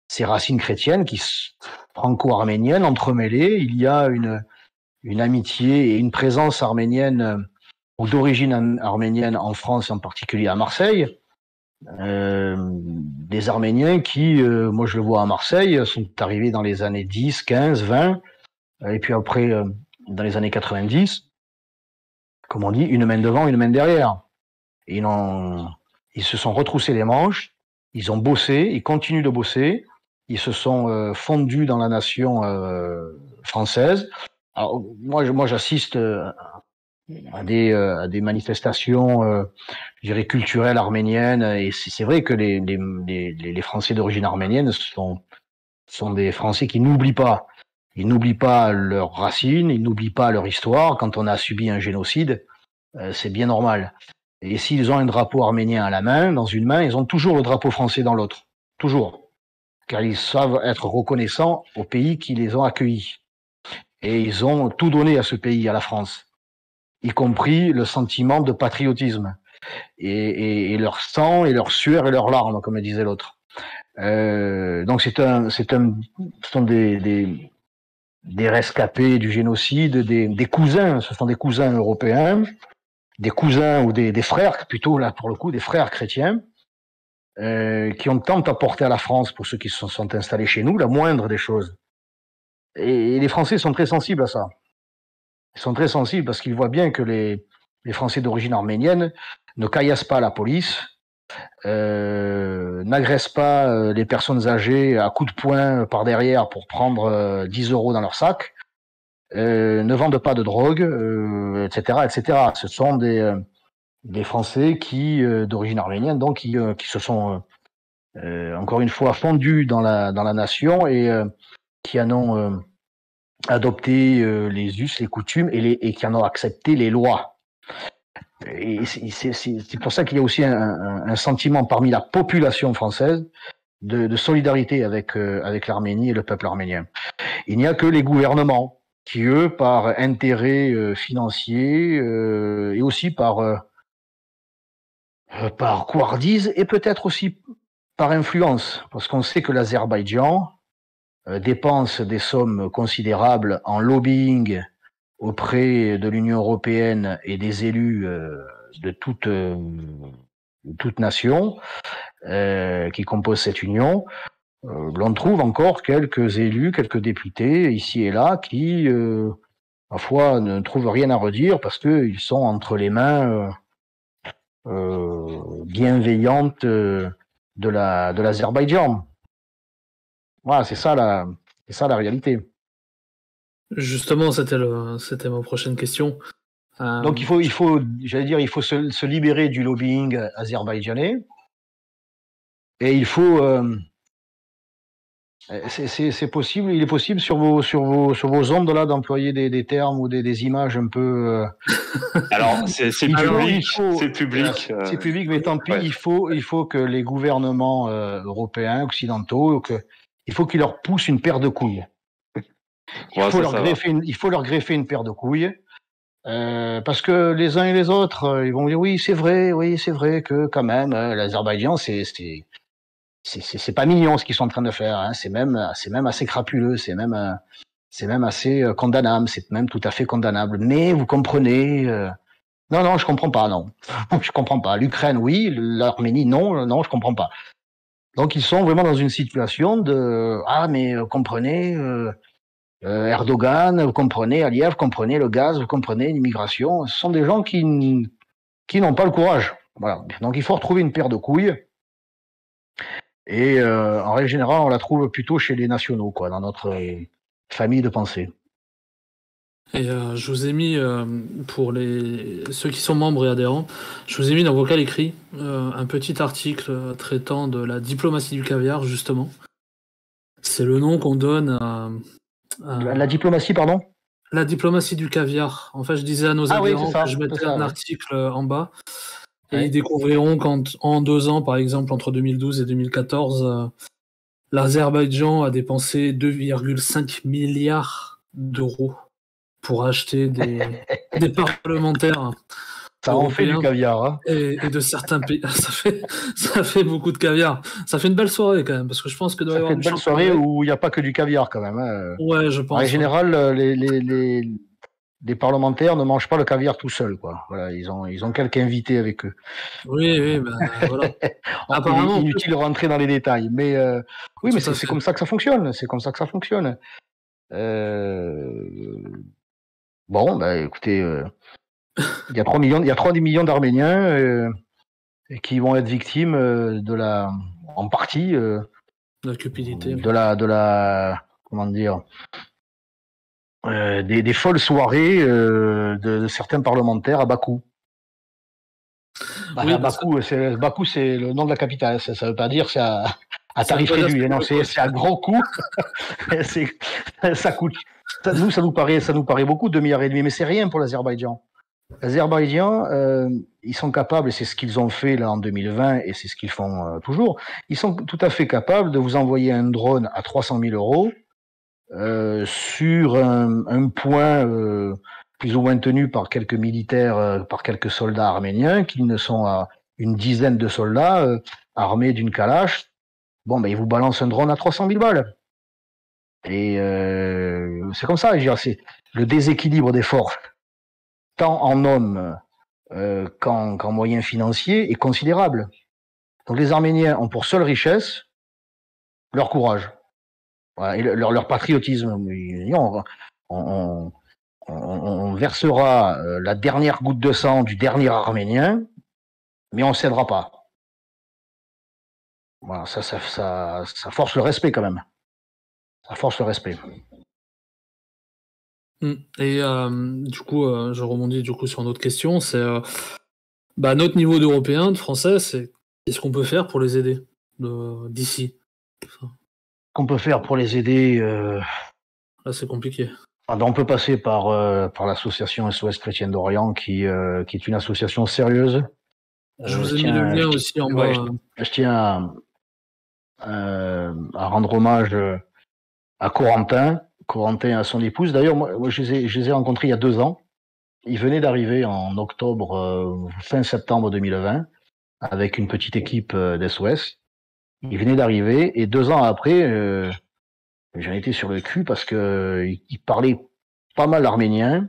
ces racines chrétiennes franco-arméniennes entremêlées. Il y a une amitié et une présence arménienne ou d'origine arménienne en France, en particulier à Marseille. Des Arméniens qui, moi je le vois à Marseille, sont arrivés dans les années 10, 15, 20, et puis après, dans les années 90, comme on dit, une main devant, une main derrière. Et ils se sont retroussés les manches, ils ont bossé, ils continuent de bosser, ils se sont fondus dans la nation française. Alors, moi j'assiste à des manifestations, je dirais, culturelles arméniennes, et c'est vrai que les Français d'origine arménienne sont des Français qui n'oublient pas. Ils n'oublient pas leurs racines, ils n'oublient pas leur histoire. Quand on a subi un génocide, c'est bien normal. Et s'ils ont un drapeau arménien à la main, dans une main, ils ont toujours le drapeau français dans l'autre. Toujours. Car ils savent être reconnaissants aux pays qui les ont accueillis. Et ils ont tout donné à ce pays, à la France. Y compris le sentiment de patriotisme. Et leur sang, et leur sueur, et leurs larmes, comme disait l'autre. Donc ce sont des rescapés du génocide, des cousins, ce sont des cousins européens, des cousins ou des frères, plutôt là pour le coup, des frères chrétiens, qui ont tant apporté à la France pour ceux qui se sont installés chez nous, la moindre des choses. Et les Français sont très sensibles à ça. Ils sont très sensibles parce qu'ils voient bien que les Français d'origine arménienne ne caillassent pas la police, n'agressent pas les personnes âgées à coups de poing par derrière pour prendre 10 euros dans leur sac, ne vendent pas de drogue, etc., etc. Ce sont des Français qui d'origine arménienne, donc qui se sont encore une fois fondus dans la nation et qui en ont adopté les us, les coutumes et qui en ont accepté les lois. Et c'est pour ça qu'il y a aussi un sentiment parmi la population française de solidarité avec l'Arménie et le peuple arménien. Il n'y a que les gouvernements qui, eux, par intérêt financier et aussi par couardise et peut-être aussi par influence, parce qu'on sait que l'Azerbaïdjan dépense des sommes considérables en lobbying auprès de l'Union européenne et des élus de toute nation qui composent cette union. L'on trouve encore quelques élus, quelques députés ici et là qui, parfois, ne trouvent rien à redire parce qu'ils sont entre les mains bienveillantes de l'Azerbaïdjan. Voilà, c'est ça la réalité. Justement, c'était ma prochaine question. Donc il faut, j'allais dire, il faut se libérer du lobbying azerbaïdjanais et il faut, c'est possible, il est possible sur vos ondes là d'employer des termes ou des images un peu. Alors c'est public, c'est public. C'est public, mais tant pis. Ouais. Il faut que les gouvernements européens, occidentaux, il faut qu'ils leur poussent une paire de couilles. Il faut leur greffer une paire de couilles. Parce que les uns et les autres, ils vont dire oui, c'est vrai que quand même, l'Azerbaïdjan, c'est pas mignon ce qu'ils sont en train de faire. Hein. C'est même assez crapuleux, c'est même assez condamnable, c'est même tout à fait condamnable. Mais vous comprenez Non, je comprends pas, non. Je comprends pas. L'Ukraine, oui, l'Arménie, non, je comprends pas. Donc ils sont vraiment dans une situation de mais comprenez. Erdogan, vous comprenez, Aliyev, vous comprenez le gaz, vous comprenez l'immigration. Ce sont des gens qui n'ont pas le courage. Voilà. Donc il faut retrouver une paire de couilles. Et en règle générale, on la trouve plutôt chez les nationaux, quoi, dans notre famille de pensée. Et je vous ai mis, pour ceux qui sont membres et adhérents, je vous ai mis dans Vocal écrit un petit article traitant de la diplomatie du caviar, justement. C'est le nom qu'on donne à... La diplomatie, pardon ? La diplomatie du caviar. En fait, je disais à nos adhérents que je mettais un article en bas. Et ils découvriront qu'en 2 ans, par exemple, entre 2012 et 2014, l'Azerbaïdjan a dépensé 2,5 milliards d'euros pour acheter des parlementaires. Ça en fait du caviar. Hein. Et de certains pays. Ça fait beaucoup de caviar. Ça fait une belle soirée quand même, parce que je pense que doit y avoir une belle soirée où il n'y a pas que du caviar quand même. Hein. Ouais, je pense. En général, les parlementaires ne mangent pas le caviar tout seuls, quoi. Voilà, ils ont quelques invités avec eux. Oui, voilà. Apparemment, inutile de rentrer dans les détails, mais oui, mais c'est comme ça que ça fonctionne. C'est comme ça que ça fonctionne. Bon, écoutez. Il y a 3 millions d'Arméniens qui vont être victimes en partie de la cupidité, de la comment dire, des folles soirées de certains parlementaires à Bakou. Oui, Bakou, c'est le nom de la capitale. Ça veut pas dire c'est à tarif réduit. Non, c'est à gros coût. Ça coûte. Ça nous paraît beaucoup, 2,5 milliards, mais c'est rien pour l'Azerbaïdjan. L'Azerbaïdjan, ils sont capables, et c'est ce qu'ils ont fait là en 2020, et c'est ce qu'ils font toujours, ils sont tout à fait capables de vous envoyer un drone à 300 000 euros sur un point plus ou moins tenu par quelques militaires, par quelques soldats arméniens, qui ne sont à une dizaine de soldats armés d'une kalash. Bon, ils vous balancent un drone à 300 000 balles. Et c'est comme ça, c'est le déséquilibre des forces, tant en hommes qu'en moyens financiers, est considérable. Donc les Arméniens ont pour seule richesse leur courage, voilà, et leur patriotisme. On on versera la dernière goutte de sang du dernier Arménien, mais on ne cédera pas. Voilà, ça force le respect quand même. Ça force le respect. Et du coup, je rebondis sur une autre question. C'est notre niveau d'Européens, de Français, c'est qu'est-ce qu'on peut faire pour les aider d'ici? Qu'on peut faire pour les aider Là, c'est compliqué. On peut passer par l'association SOS Chrétienne d'Orient, qui est une association sérieuse. Je vous ai mis le lien aussi en bas. Je tiens à rendre hommage à Corentin à son épouse. D'ailleurs, moi je les ai rencontrés il y a 2 ans. Ils venaient d'arriver en octobre, fin septembre 2020, avec une petite équipe d'SOS. Ils venaient d'arriver, et 2 ans après, j'en étais sur le cul parce que ils parlaient pas mal l'arménien,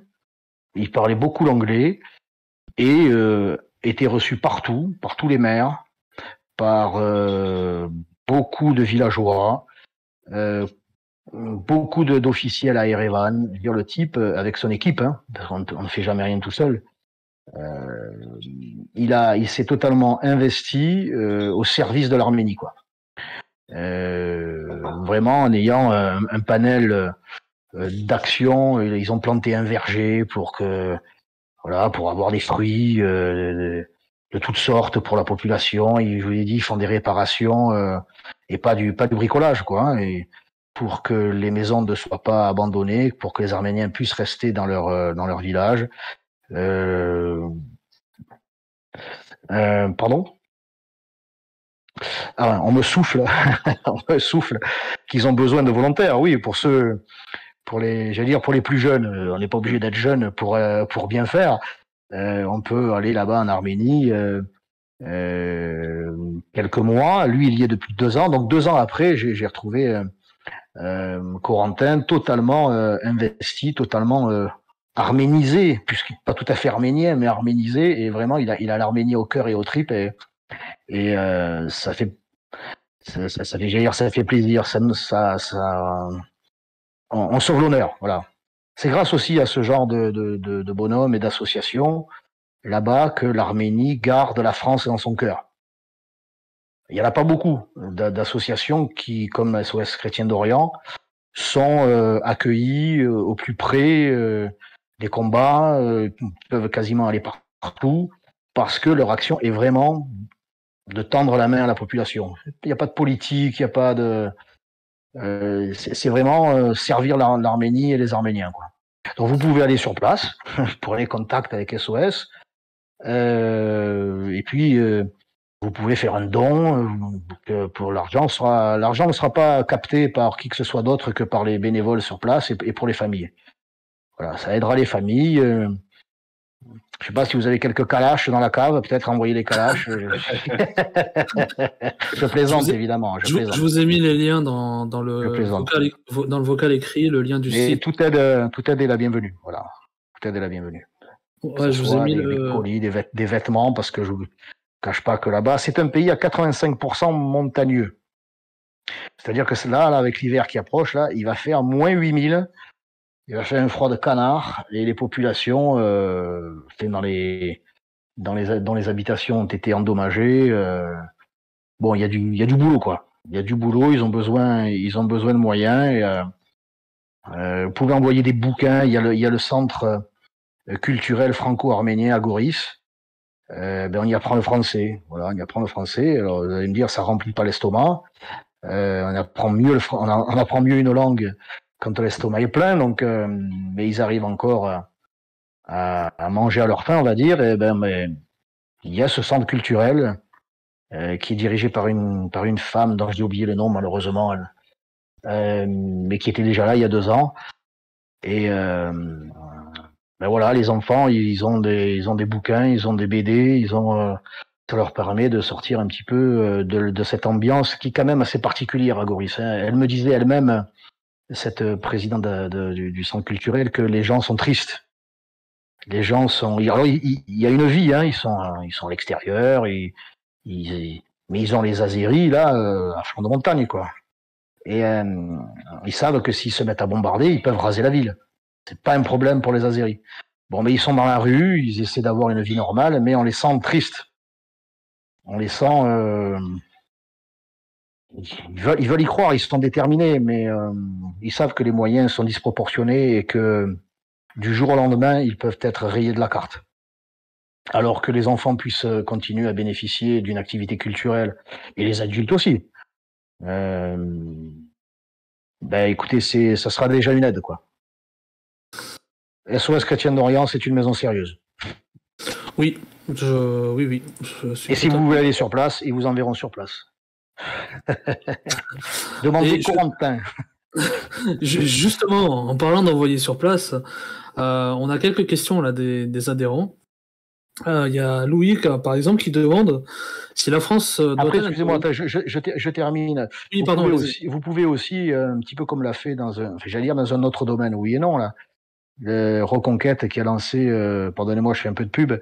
ils parlaient beaucoup l'anglais, et étaient reçus par tous les maires, par beaucoup de villageois, beaucoup d'officiels à Erevan. Je veux dire, le type, avec son équipe, parce qu'on ne fait jamais rien tout seul, il s'est totalement investi au service de l'Arménie, quoi. Vraiment en ayant un panel d'actions. Ils ont planté un verger pour avoir des fruits de toutes sortes pour la population. Je vous l'ai dit, ils font des réparations et pas du bricolage, quoi. Et pour que les maisons ne soient pas abandonnées, pour que les Arméniens puissent rester dans leur village. Pardon? Ah, on me souffle qu'ils ont besoin de volontaires. Oui, pour les plus jeunes, on n'est pas obligé d'être jeune pour bien faire. On peut aller là-bas en Arménie quelques mois. Lui, il y est depuis 2 ans. Donc 2 ans après, j'ai retrouvé Corentin totalement investi, totalement arménisé, puisqu'il n'est pas tout à fait arménien, mais arménisé. Et vraiment, il a l'Arménie au cœur et aux tripes. Et ça fait plaisir. On sauve l'honneur, voilà. C'est grâce aussi à ce genre de bonhommes et d'associations là-bas que l'Arménie garde la France dans son cœur. Il n'y en a pas beaucoup d'associations qui, comme SOS Chrétien d'Orient, sont accueillies au plus près des combats, peuvent quasiment aller partout, parce que leur action est vraiment de tendre la main à la population. Il n'y a pas de politique, il n'y a pas de... c'est vraiment servir l'Arménie et les Arméniens, quoi. Donc vous pouvez aller sur place, prenez contact avec SOS, et puis vous pouvez faire un don pour l'argent. L'argent ne sera pas capté par qui que ce soit d'autre que par les bénévoles sur place et pour les familles. Voilà, ça aidera les familles. Je sais pas si vous avez quelques calaches dans la cave, peut-être envoyer les calaches. Je plaisante, évidemment. Je vous ai mis les liens dans le vocal écrit, le lien du site. Toute aide est la bienvenue. Voilà. Toute aide est la bienvenue. Ouais, je vous ai mis des colis, des vêtements, parce que je ne vous cache pas que là-bas, c'est un pays à 85% montagneux. C'est-à-dire que là, avec l'hiver qui approche, là, il va faire moins 8000. Il va faire un froid de canard, et les populations dans les habitations ont été endommagées. Bon, il y a du boulot, quoi. Il y a du boulot. Ils ont besoin de moyens. Et, vous pouvez envoyer des bouquins. Il y a le centre culturel franco-arménien à Goris. On y apprend le français. Voilà, on y apprend le français. Alors vous allez me dire, ça remplit pas l'estomac. On apprend mieux une langue quand l'estomac est plein, donc, mais ils arrivent encore à manger à leur faim, on va dire. Mais il y a ce centre culturel qui est dirigé par une femme dont j'ai oublié le nom, malheureusement, mais qui était déjà là il y a 2 ans. Et voilà, les enfants, ils ont des bouquins, ils ont des BD, ça leur permet de sortir un petit peu de cette ambiance qui est quand même assez particulière à Goris. Elle me disait elle-même, cette présidente du centre culturel, que les gens sont tristes. Les gens sont... Alors, il y a une vie, ils sont à l'extérieur, mais ils ont les Azéris, là, à flanc de montagne, quoi. Et ils savent que s'ils se mettent à bombarder, ils peuvent raser la ville. C'est pas un problème pour les Azéris. Bon, mais ils sont dans la rue, ils essaient d'avoir une vie normale, mais on les sent tristes. On les sent... ils veulent y croire, ils sont déterminés, mais ils savent que les moyens sont disproportionnés et que du jour au lendemain, ils peuvent être rayés de la carte. Alors que les enfants puissent continuer à bénéficier d'une activité culturelle, et les adultes aussi. Écoutez, ça sera déjà une aide, quoi. SOS Chrétien d'Orient, c'est une maison sérieuse. Oui, oui. Et si vous voulez aller sur place, ils vous enverront sur place. Demandez Corentin. Justement, en parlant d'envoyer sur place, on a quelques questions là des adhérents. Il y a Louis, par exemple, qui demande si la France... Après, excusez-moi, je termine. Oui, pardon. Vous pouvez aussi, un petit peu comme l'a fait dans un autre domaine, oui et non, là. Reconquête qui a lancé, pardonnez-moi, je fais un peu de pub,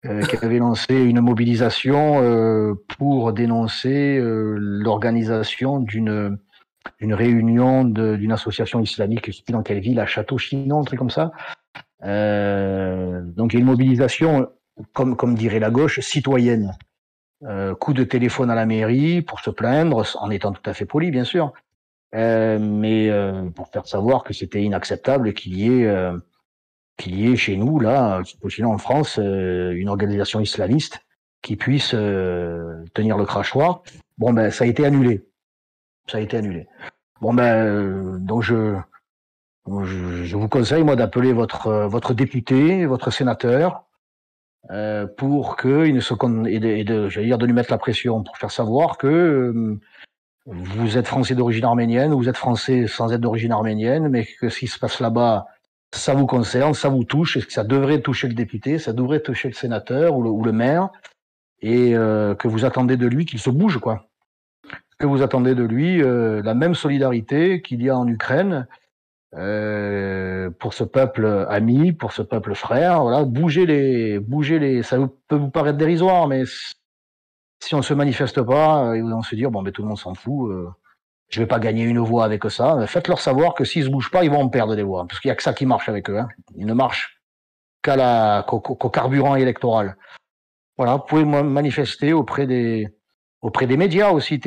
qui avait lancé une mobilisation pour dénoncer l'organisation d'une réunion d'une association islamique, je sais plus dans quelle ville, à Château-Chinon, un truc comme ça. Donc il y a une mobilisation, comme dirait la gauche, citoyenne. Coup de téléphone à la mairie pour se plaindre, en étant tout à fait poli, bien sûr, mais pour faire savoir que c'était inacceptable qu'il y ait chez nous, là, sinon en France, une organisation islamiste qui puisse tenir le crachoir. Bon, ben, ça a été annulé. Bon, ben, donc je vous conseille, moi, d'appeler votre député, votre sénateur, pour qu'il ne se j'allais dire de lui mettre la pression, pour faire savoir que vous êtes français d'origine arménienne, ou vous êtes français sans être d'origine arménienne, mais que ce qui se passe là-bas, ça vous concerne, ça vous touche, et que ça devrait toucher le député, ça devrait toucher le sénateur ou le maire, et que vous attendez de lui qu'il se bouge, quoi. Que vous attendez de lui la même solidarité qu'il y a en Ukraine pour ce peuple ami, pour ce peuple frère. Voilà, bougez les. Ça peut vous paraître dérisoire, mais si on se manifeste pas, ils vont se dire bon, mais tout le monde s'en fout. Je vais pas gagner une voix avec ça. Faites-leur savoir que s'ils se bougent pas, ils vont en perdre des voix, parce qu'il y a que ça qui marche avec eux. Hein. Ils ne marchent qu'au carburant électoral. Voilà, vous pouvez manifester auprès des médias aussi,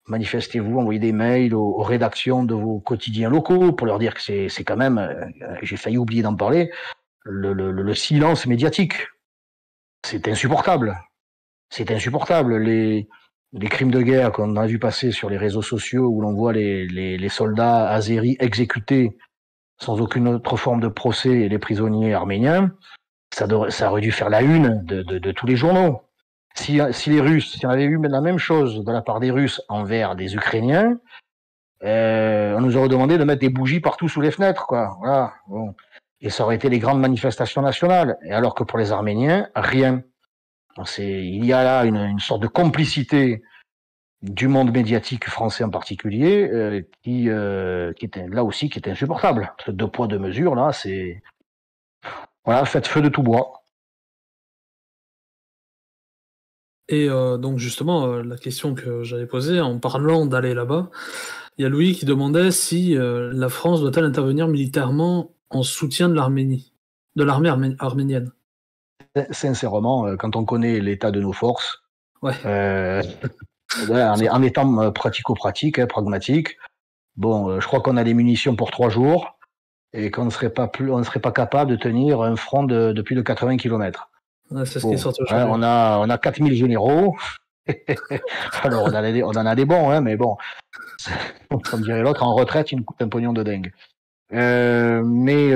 manifestez-vous, envoyez des mails aux rédactions de vos quotidiens locaux pour leur dire que c'est quand même, j'ai failli oublier d'en parler, le silence médiatique. C'est insupportable. C'est insupportable. Les crimes de guerre qu'on a vu passer sur les réseaux sociaux où l'on voit les soldats azéris exécutés sans aucune autre forme de procès et les prisonniers arméniens, ça aurait dû faire la une de tous les journaux. Si les Russes, si on avait eu la même chose de la part des Russes envers des Ukrainiens, on nous aurait demandé de mettre des bougies partout sous les fenêtres, quoi. Voilà. Bon. Et ça aurait été les grandes manifestations nationales. Et alors que pour les Arméniens, rien. Il y a là une sorte de complicité du monde médiatique français en particulier, qui est là aussi qui est insupportable. Ce 2 poids 2 mesures là, c'est voilà, faites feu de tout bois. Et donc justement, la question que j'avais posée en parlant d'aller là-bas, il y a Louis qui demandait si la France doit-elle intervenir militairement en soutien de l'Arménie, de l'armée arménienne. Sincèrement, quand on connaît l'état de nos forces, ouais. En étant pratico-pratique, pragmatique, bon, je crois qu'on a des munitions pour 3 jours et qu'on ne serait pas capable de tenir un front de plus de 80 km. Ouais, c'est ce qui est sorti aujourd'hui. On a 4000 généraux. Alors, on en a des bons, hein, mais bon, comme dirait l'autre, en retraite, il nous coûte un pognon de dingue. Mais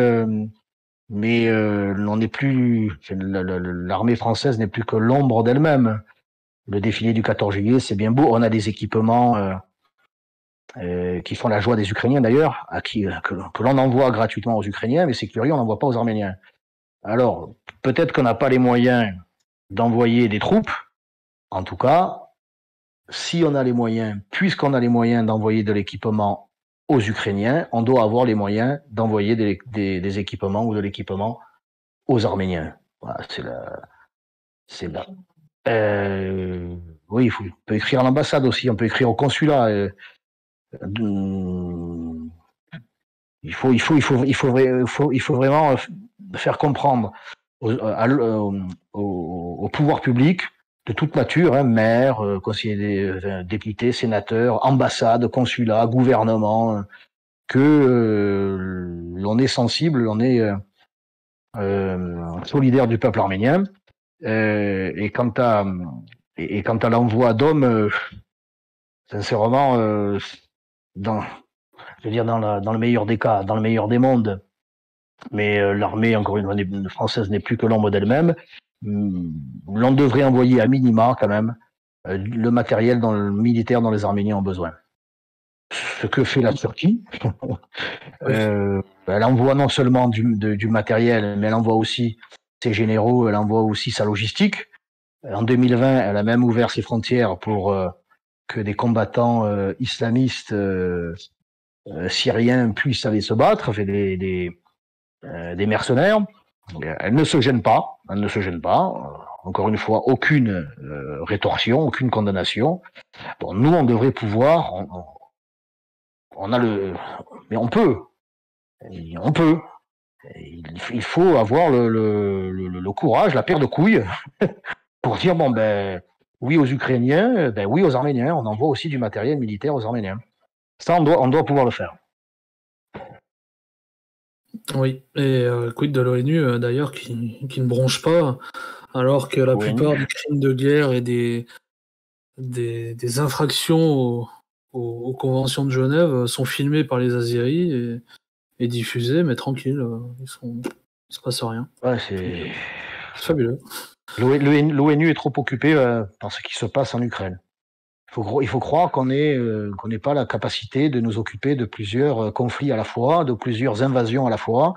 on n'est plus, l'armée française n'est plus que l'ombre d'elle-même. Le défilé du 14 juillet, c'est bien beau. On a des équipements qui font la joie des Ukrainiens d'ailleurs, que l'on envoie gratuitement aux Ukrainiens, mais c'est curieux, on n'envoie pas aux Arméniens. Alors, peut-être qu'on n'a pas les moyens d'envoyer des troupes. En tout cas, si on a les moyens, puisqu'on a les moyens d'envoyer de l'équipement aux Ukrainiens, on doit avoir les moyens d'envoyer des équipements ou de l'équipement aux Arméniens. Voilà, c'est là. Oui, on peut écrire à l'ambassade aussi, on peut écrire au consulat. Il faut vraiment faire comprendre au pouvoir public de toute nature, hein, maire, conseiller, député, sénateur, ambassade, consulat, gouvernement, que l'on est sensible, l'on est solidaire du peuple arménien. Et quant à l'envoi d'hommes, sincèrement, dans le meilleur des cas, dans le meilleur des mondes, mais l'armée, encore une fois, française n'est plus que l'ombre d'elle-même. L'on devrait envoyer à minima, quand même, le matériel militaire dont les Arméniens ont besoin. Ce que fait la Turquie, elle envoie non seulement du matériel, mais elle envoie aussi ses généraux, elle envoie aussi sa logistique. En 2020, elle a même ouvert ses frontières pour que des combattants islamistes syriens puissent aller se battre, des mercenaires. Elle ne se gêne pas. Encore une fois, aucune rétorsion, aucune condamnation. Bon, nous, on devrait pouvoir. Mais on peut. Il faut avoir le courage, la paire de couilles pour dire bon oui aux Ukrainiens, oui aux Arméniens. On envoie aussi du matériel militaire aux Arméniens. Ça, on doit pouvoir le faire. Oui, et quid de l'ONU d'ailleurs qui ne bronche pas, alors que la plupart des crimes de guerre et des infractions aux conventions de Genève sont filmés par les Azéris et diffusés, mais tranquille, il se passe rien. Ouais, c'est fabuleux. L'ONU est trop occupée par ce qui se passe en Ukraine. Il faut croire qu'on n'ait pas la capacité de nous occuper de plusieurs conflits à la fois, de plusieurs invasions à la fois.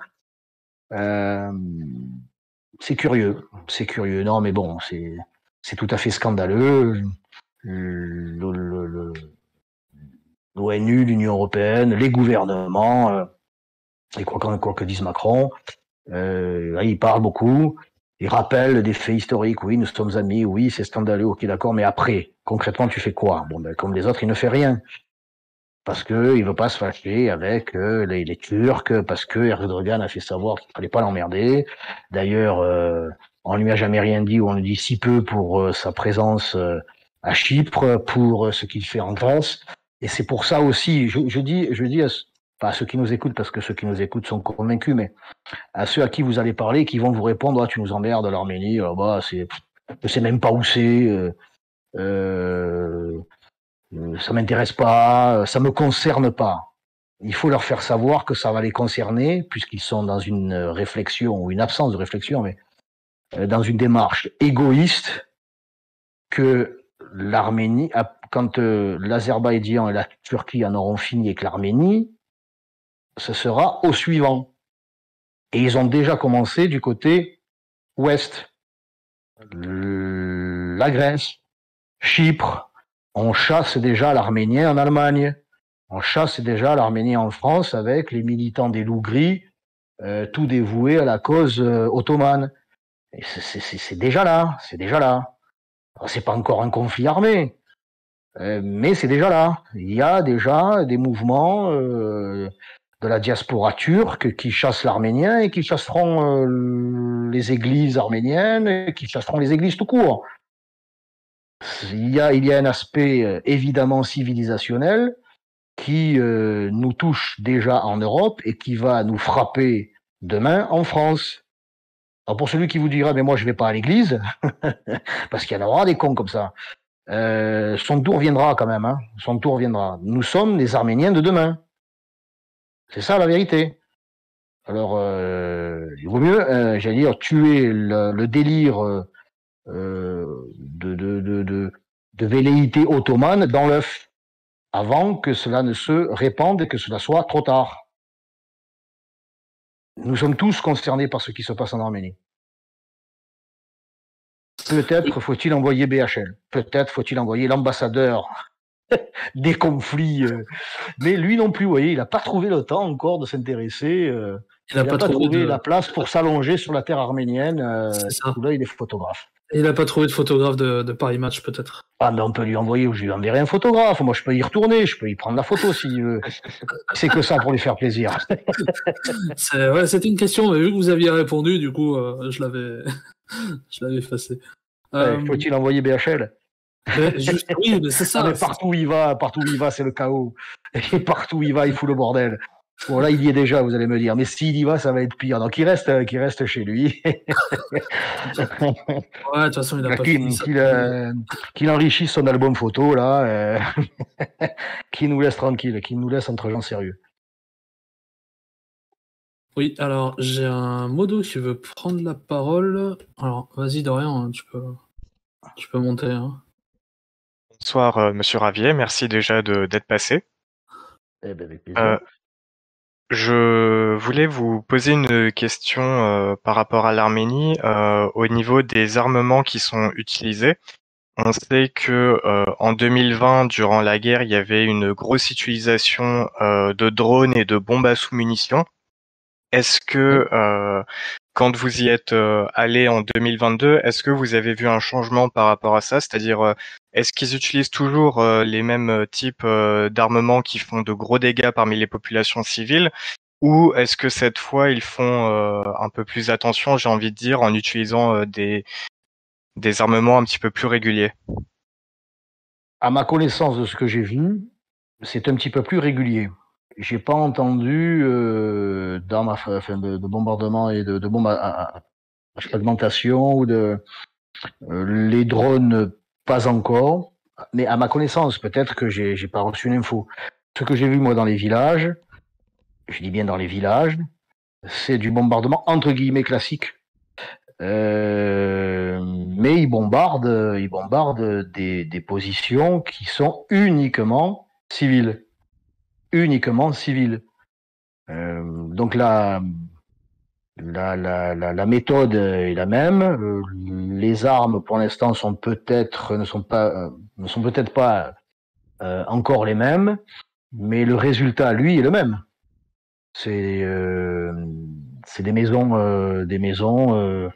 C'est curieux. Non, mais bon, c'est tout à fait scandaleux. L'ONU, l'Union européenne, les gouvernements, et quoi que dise Macron, il parle beaucoup. Il rappelle des faits historiques, oui, nous sommes amis, oui, c'est scandaleux, ok, d'accord, mais après, concrètement, tu fais quoi? Bon, comme les autres, il ne fait rien. Parce que il veut pas se fâcher avec les Turcs, parce que Erdogan a fait savoir qu'il fallait pas l'emmerder. D'ailleurs, on lui a jamais rien dit, ou on lui dit si peu pour sa présence à Chypre, pour ce qu'il fait en Grèce. Et c'est pour ça aussi, je dis pas à ceux qui nous écoutent, parce que ceux qui nous écoutent sont convaincus, mais à ceux à qui vous allez parler, qui vont vous répondre, ah, tu nous emmerdes, l'Arménie, je sais même pas où c'est, ça m'intéresse pas, ça me concerne pas. Il faut leur faire savoir que ça va les concerner, puisqu'ils sont dans une réflexion, ou une absence de réflexion, mais dans une démarche égoïste, que l'Arménie, quand l'Azerbaïdjan et la Turquie en auront fini avec l'Arménie, ce sera au suivant. Et ils ont déjà commencé du côté ouest. La Grèce, Chypre, on chasse déjà l'Arménien en Allemagne, on chasse déjà l'Arménien en France avec les militants des loups gris, tout dévoués à la cause ottomane. Et c'est déjà là. Alors, c'est pas encore un conflit armé, mais c'est déjà là. Il y a déjà des mouvements de la diaspora turque qui chassent l'arménien et qui chasseront les églises arméniennes et qui chasseront les églises tout court. Il y a un aspect évidemment civilisationnel qui nous touche déjà en Europe et qui va nous frapper demain en France. Alors pour celui qui vous dira mais moi je vais pas à l'église, parce qu'il y en aura des cons comme ça, son tour viendra quand même. Hein. Son tour viendra. Nous sommes les Arméniens de demain. C'est ça la vérité. Alors, il vaut mieux, j'allais dire, tuer le délire de velléité ottomane dans l'œuf, avant que cela ne se répande et que cela soit trop tard. Nous sommes tous concernés par ce qui se passe en Arménie. Peut-être faut-il envoyer BHL, peut-être faut-il envoyer l'ambassadeur des conflits. Mais lui non plus, vous voyez, il n'a pas trouvé le temps encore de s'intéresser. Il n'a pas trouvé la place pour s'allonger sur la terre arménienne. Là, il est photographe. Il n'a pas trouvé de photographe de Paris Match, peut-être. Ah, mais on peut lui envoyer, ou je lui enverrai un photographe. Moi, je peux y retourner, je peux y prendre la photo s'il veut. C'est que ça pour lui faire plaisir. C'était une question, mais vu que vous aviez répondu, du coup, je l'avais effacé. Faut-il envoyer BHL? Oui, mais c'est ça. Mais partout où il va, c'est le chaos. Et partout où il va, il fout le bordel. Bon, là, il y est déjà, vous allez me dire. Mais s'il y va, ça va être pire. Donc, il reste chez lui. Ouais, de toute façon, il a pas fini ça. Qu'il enrichisse son album photo, là. Qu'il nous laisse tranquille, qu'il nous laisse entre gens sérieux. Oui, alors, j'ai un modo qui veut prendre la parole. Alors, vas-y, Dorian, tu peux monter. Hein. Bonsoir, Monsieur Ravier. Merci déjà d'être passé. Eh ben, avec plaisir. Je voulais vous poser une question par rapport à l'Arménie au niveau des armements qui sont utilisés. On sait que en 2020, durant la guerre, il y avait une grosse utilisation de drones et de bombes à sous-munitions. Est-ce que quand vous y êtes allé en 2022, est-ce que vous avez vu un changement par rapport à ça? C'est-à-dire, est-ce qu'ils utilisent toujours les mêmes types d'armements qui font de gros dégâts parmi les populations civiles? Ou est-ce que cette fois, ils font un peu plus attention, j'ai envie de dire, en utilisant des armements un petit peu plus réguliers? À ma connaissance de ce que j'ai vu, c'est un petit peu plus régulier. J'ai pas entendu de bombardement et de bombes à fragmentation ou les drones, pas encore. Mais à ma connaissance, peut-être que j'ai pas reçu l'info. Ce que j'ai vu moi dans les villages, je dis bien dans les villages, c'est du bombardement entre guillemets classique. Mais ils bombardent des positions qui sont uniquement civiles. Donc la méthode est la même. Les armes, pour l'instant, ne sont peut-être pas encore les mêmes, mais le résultat, lui, est le même. C'est des maisons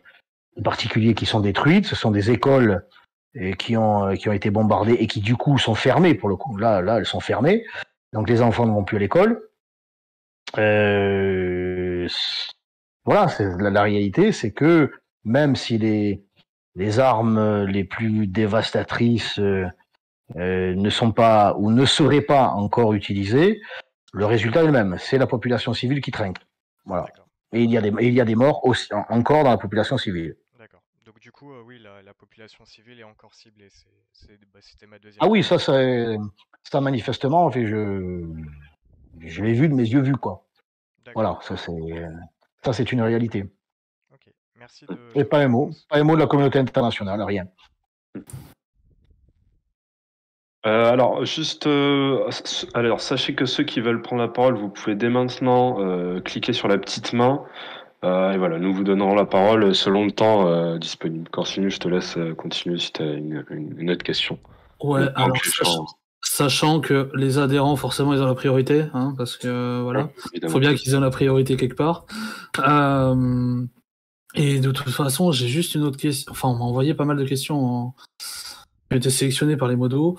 particuliers qui sont détruites. Ce sont des écoles qui ont été bombardées et qui du coup sont fermées pour le coup. Là, elles sont fermées. Donc les enfants ne vont plus à l'école. Voilà, la réalité, c'est que même si les armes les plus dévastatrices ne sont pas ou ne seraient pas encore utilisées, le résultat est le même. C'est la population civile qui trinque. Voilà. Et il y a des morts aussi, encore dans la population civile. D'accord. Donc du coup, oui, la population civile est encore ciblée. C'était ma deuxième. Ah oui, ça manifestement, en fait, je l'ai vu de mes yeux vus, quoi. Voilà, ça c'est une réalité. Ok, merci. Et pas un mot de la communauté internationale, rien. Alors, juste, alors, sachez que ceux qui veulent prendre la parole, vous pouvez dès maintenant cliquer sur la petite main. Et voilà, nous vous donnerons la parole selon le temps disponible. Corsinu, je te laisse continuer si tu as une autre question. Ouais, alors sachant que les adhérents, forcément, ils ont la priorité, hein, parce que voilà, il faut bien qu'ils aient la priorité quelque part. Et de toute façon, j'ai juste une autre question. Enfin, on m'a envoyé pas mal de questions qui ont été sélectionnées par les modos.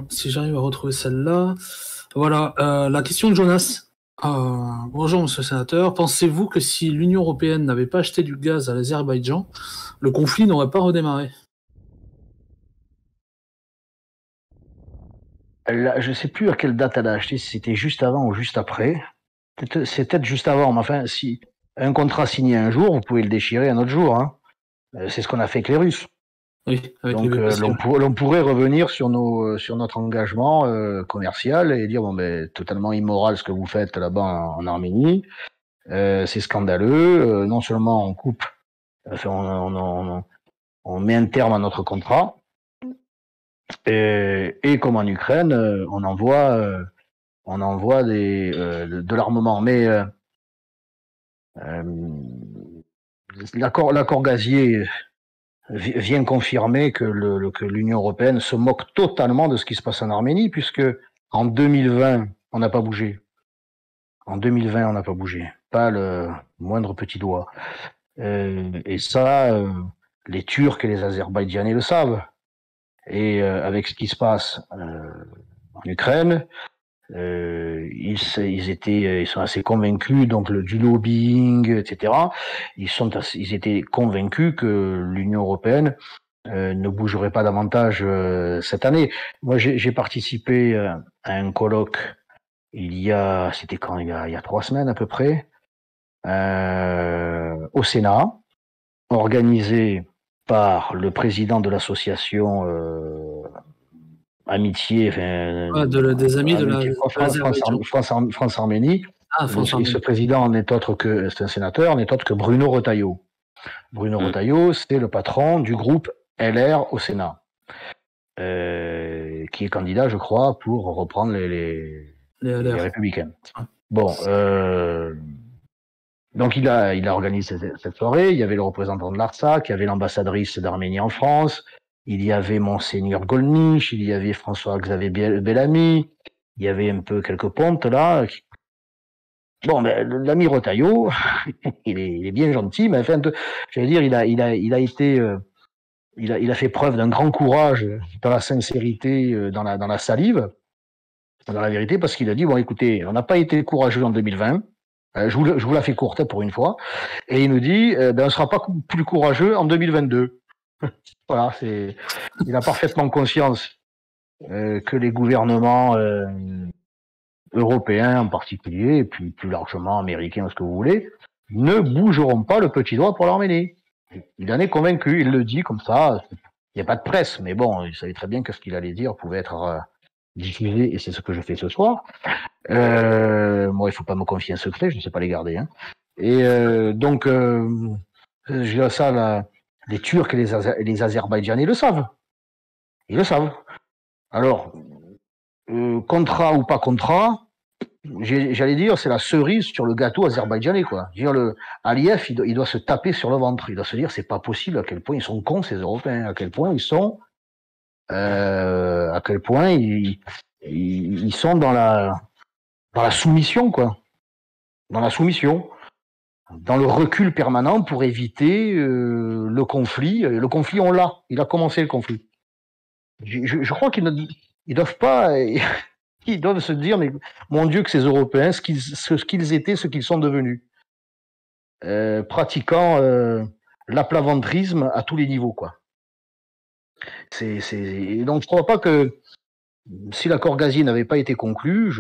Si j'arrive à retrouver celle-là. Voilà, la question de Jonas. Bonjour, monsieur le sénateur. Pensez-vous que si l'Union européenne n'avait pas acheté du gaz à l'Azerbaïdjan, le conflit n'aurait pas redémarré? Je ne sais plus à quelle date elle a acheté, si c'était juste avant ou juste après. C'est peut-être juste avant, mais enfin, si un contrat signé un jour, vous pouvez le déchirer un autre jour. Hein. C'est ce qu'on a fait avec les Russes. Oui, avec donc l'on pourrait revenir sur notre engagement commercial et dire bon ben totalement immoral ce que vous faites là-bas en Arménie, c'est scandaleux. Non seulement on coupe, enfin on met un terme à notre contrat, et comme en Ukraine, on envoie de l'armement. Mais l'accord gazier vient confirmer que l'Union européenne se moque totalement de ce qui se passe en Arménie, puisque en 2020, on n'a pas bougé. En 2020, on n'a pas bougé. Pas le moindre petit doigt. Et ça, les Turcs et les Azerbaïdjanais le savent. Et avec ce qui se passe en Ukraine, ils sont assez convaincus donc du lobbying, etc. Ils étaient convaincus que l'Union européenne ne bougerait pas davantage cette année. Moi, j'ai participé à un colloque c'était quand il y a 3 semaines à peu près, au Sénat, organisé par le président de l'association Amitié, des amis de l'Azerbaïdjan. France-Arménie. Ah, France-Arménie. Ce président n'est autre que, c'est un sénateur, n'est autre que Bruno Retailleau. Bruno Retailleau, c'est le patron du groupe LR au Sénat, qui est candidat, je crois, pour reprendre les Républicains. Ah. Bon, donc il a organisé cette soirée. Il y avait le représentant de l'Artsakh, il y avait l'ambassadrice d'Arménie en France, il y avait Monseigneur Golnisch, il y avait François-Xavier Bellamy, il y avait un peu quelques pontes là. Bon, ben l'ami Retailleau, il est bien gentil, mais enfin, j'allais dire, il a fait preuve d'un grand courage dans la sincérité, dans la salive, dans la vérité, parce qu'il a dit, bon, écoutez, on n'a pas été courageux en 2020, je vous la fais courte pour une fois, et il nous dit, on ne sera pas plus courageux en 2022. Voilà, il a parfaitement conscience que les gouvernements européens en particulier, et puis plus largement américains, ce que vous voulez, ne bougeront pas le petit doigt pour l'Arménie. Il en est convaincu, il le dit comme ça, il n'y a pas de presse, mais bon, il savait très bien que ce qu'il allait dire pouvait être diffusé, et c'est ce que je fais ce soir. Moi, il faut pas me confier un secret, je ne sais pas les garder. Hein. Et donc, je dis ça, les Turcs et les Azerbaïdjanais le savent. Ils le savent. Alors, contrat ou pas contrat, j'allais dire, c'est la cerise sur le gâteau azerbaïdjanais, quoi. Dire Aliyev, il doit se taper sur le ventre. Il doit se dire, c'est pas possible à quel point ils sont cons, ces Européens, à quel point ils sont, ils sont dans la soumission, quoi. Dans la soumission. Dans le recul permanent pour éviter le conflit. Le conflit, on l'a. Il a commencé le conflit. Je crois qu'ils ne doivent pas... Ils doivent se dire, mais mon Dieu, que ces Européens, ce qu'ils étaient, ce qu'ils sont devenus. Pratiquant l'aplaventrisme à tous les niveaux, quoi. Donc, je crois pas que si l'accord gazier n'avait pas été conclu,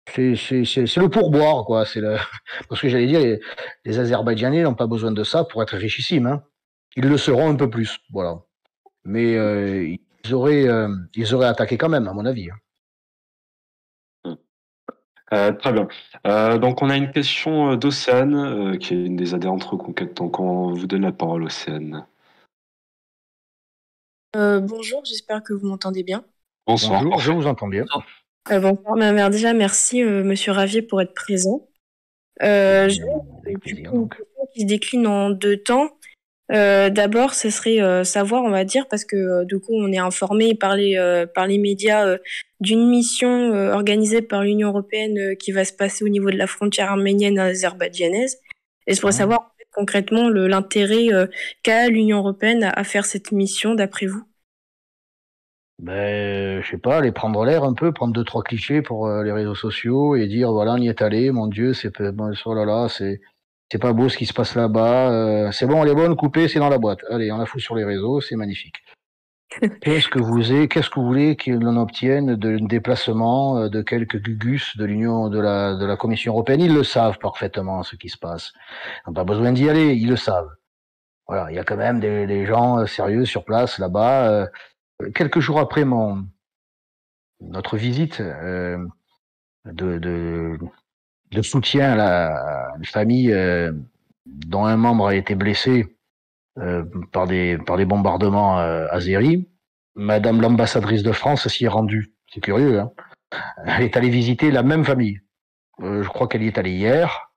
c'est le pourboire, quoi. Parce que j'allais dire, les Azerbaïdjanais n'ont pas besoin de ça pour être richissimes. Hein. Ils le seront un peu plus, voilà. Mais ils auraient attaqué quand même, à mon avis. Très bien. Donc, on a une question d'Océane, qui est une des adhérentes Reconquête. Donc, on vous donne la parole, Océane. Bonjour, j'espère que vous m'entendez bien. Bonsoir. Bonjour, je vous entends bien. Bonsoir, déjà, merci, Monsieur Ravier, pour être présent. J'ai une question qui se décline en 2 temps. D'abord, ce serait savoir, on va dire, parce que du coup, on est informé par les médias d'une mission organisée par l'Union européenne qui va se passer au niveau de la frontière arménienne azerbaïdjanaise. Et je pourrais savoir concrètement l'intérêt qu'a l'Union européenne à faire cette mission, d'après vous. Je sais pas, aller prendre l'air un peu, prendre 2-3 clichés pour les réseaux sociaux et dire voilà, on y est allé, mon Dieu, oh là là, c'est pas beau ce qui se passe là-bas. C'est bon, elle est bonne, coupée, c'est dans la boîte. Allez, on la fout sur les réseaux, c'est magnifique. Qu'est-ce que vous voulez qu'on obtienne de déplacement de quelques gugus de l'Union, de la Commission européenne? Ils le savent parfaitement, ce qui se passe. Ils n'ont pas besoin d'y aller, ils le savent. Voilà, il y a quand même des gens sérieux sur place, là-bas. Quelques jours après notre visite de soutien à la famille dont un membre a été blessé par des bombardements azéris, Madame l'ambassadrice de France s'y est rendue. C'est curieux, hein. Elle est allée visiter la même famille. Je crois qu'elle y est allée hier.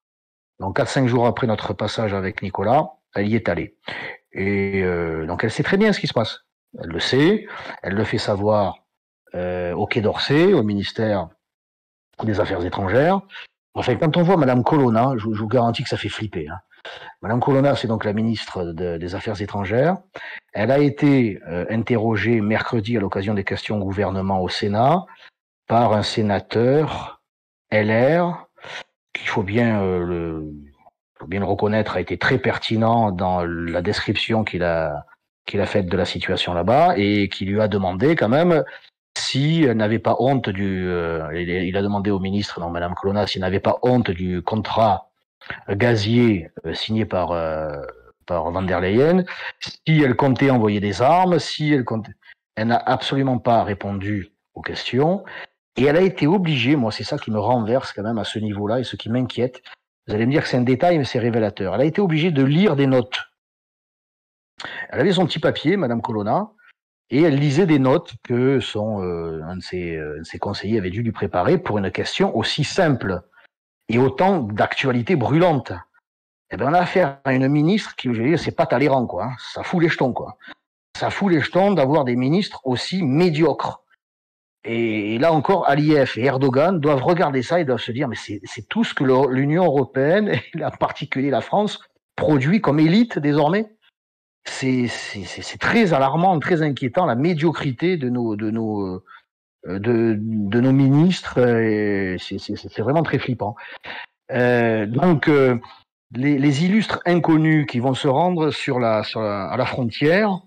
Donc 4-5 jours après notre passage avec Nicolas, elle y est allée. Et donc elle sait très bien ce qui se passe. Elle le sait, elle le fait savoir au Quai d'Orsay, au ministère des Affaires étrangères. Enfin, quand on voit Madame Colonna, je vous garantis que ça fait flipper. Hein. Madame Colonna, c'est donc la ministre des Affaires étrangères. Elle a été interrogée mercredi à l'occasion des questions au gouvernement au Sénat par un sénateur LR, qu'il faut bien le reconnaître, a été très pertinent dans la description qu'il a faite de la situation là-bas, et qui lui a demandé quand même si elle n'avait pas honte il a demandé au ministre, non, Madame Colonna, s'il n'avait pas honte du contrat gazier signé par Van der Leyen, si elle comptait envoyer des armes, elle n'a absolument pas répondu aux questions, et elle a été obligée, moi c'est ça qui me renverse quand même à ce niveau-là, et ce qui m'inquiète, vous allez me dire que c'est un détail, mais c'est révélateur, elle a été obligée de lire des notes. Elle avait son petit papier, Madame Colonna, et elle lisait des notes que un de ses conseillers avait dû lui préparer pour une question aussi simple et autant d'actualité brûlante. Eh ben, on a affaire à une ministre qui, je veux dire, c'est pas Talleyrand, quoi. Hein. Ça fout les jetons, quoi. Ça fout les jetons d'avoir des ministres aussi médiocres. Et là encore, Aliyev et Erdogan doivent regarder ça et doivent se dire, mais c'est tout ce que l'Union européenne, et en particulier la France, produit comme élite désormais. C'est très alarmant, très inquiétant, la médiocrité de nos ministres. C'est vraiment très flippant. Donc, les illustres inconnus qui vont se rendre à la frontière,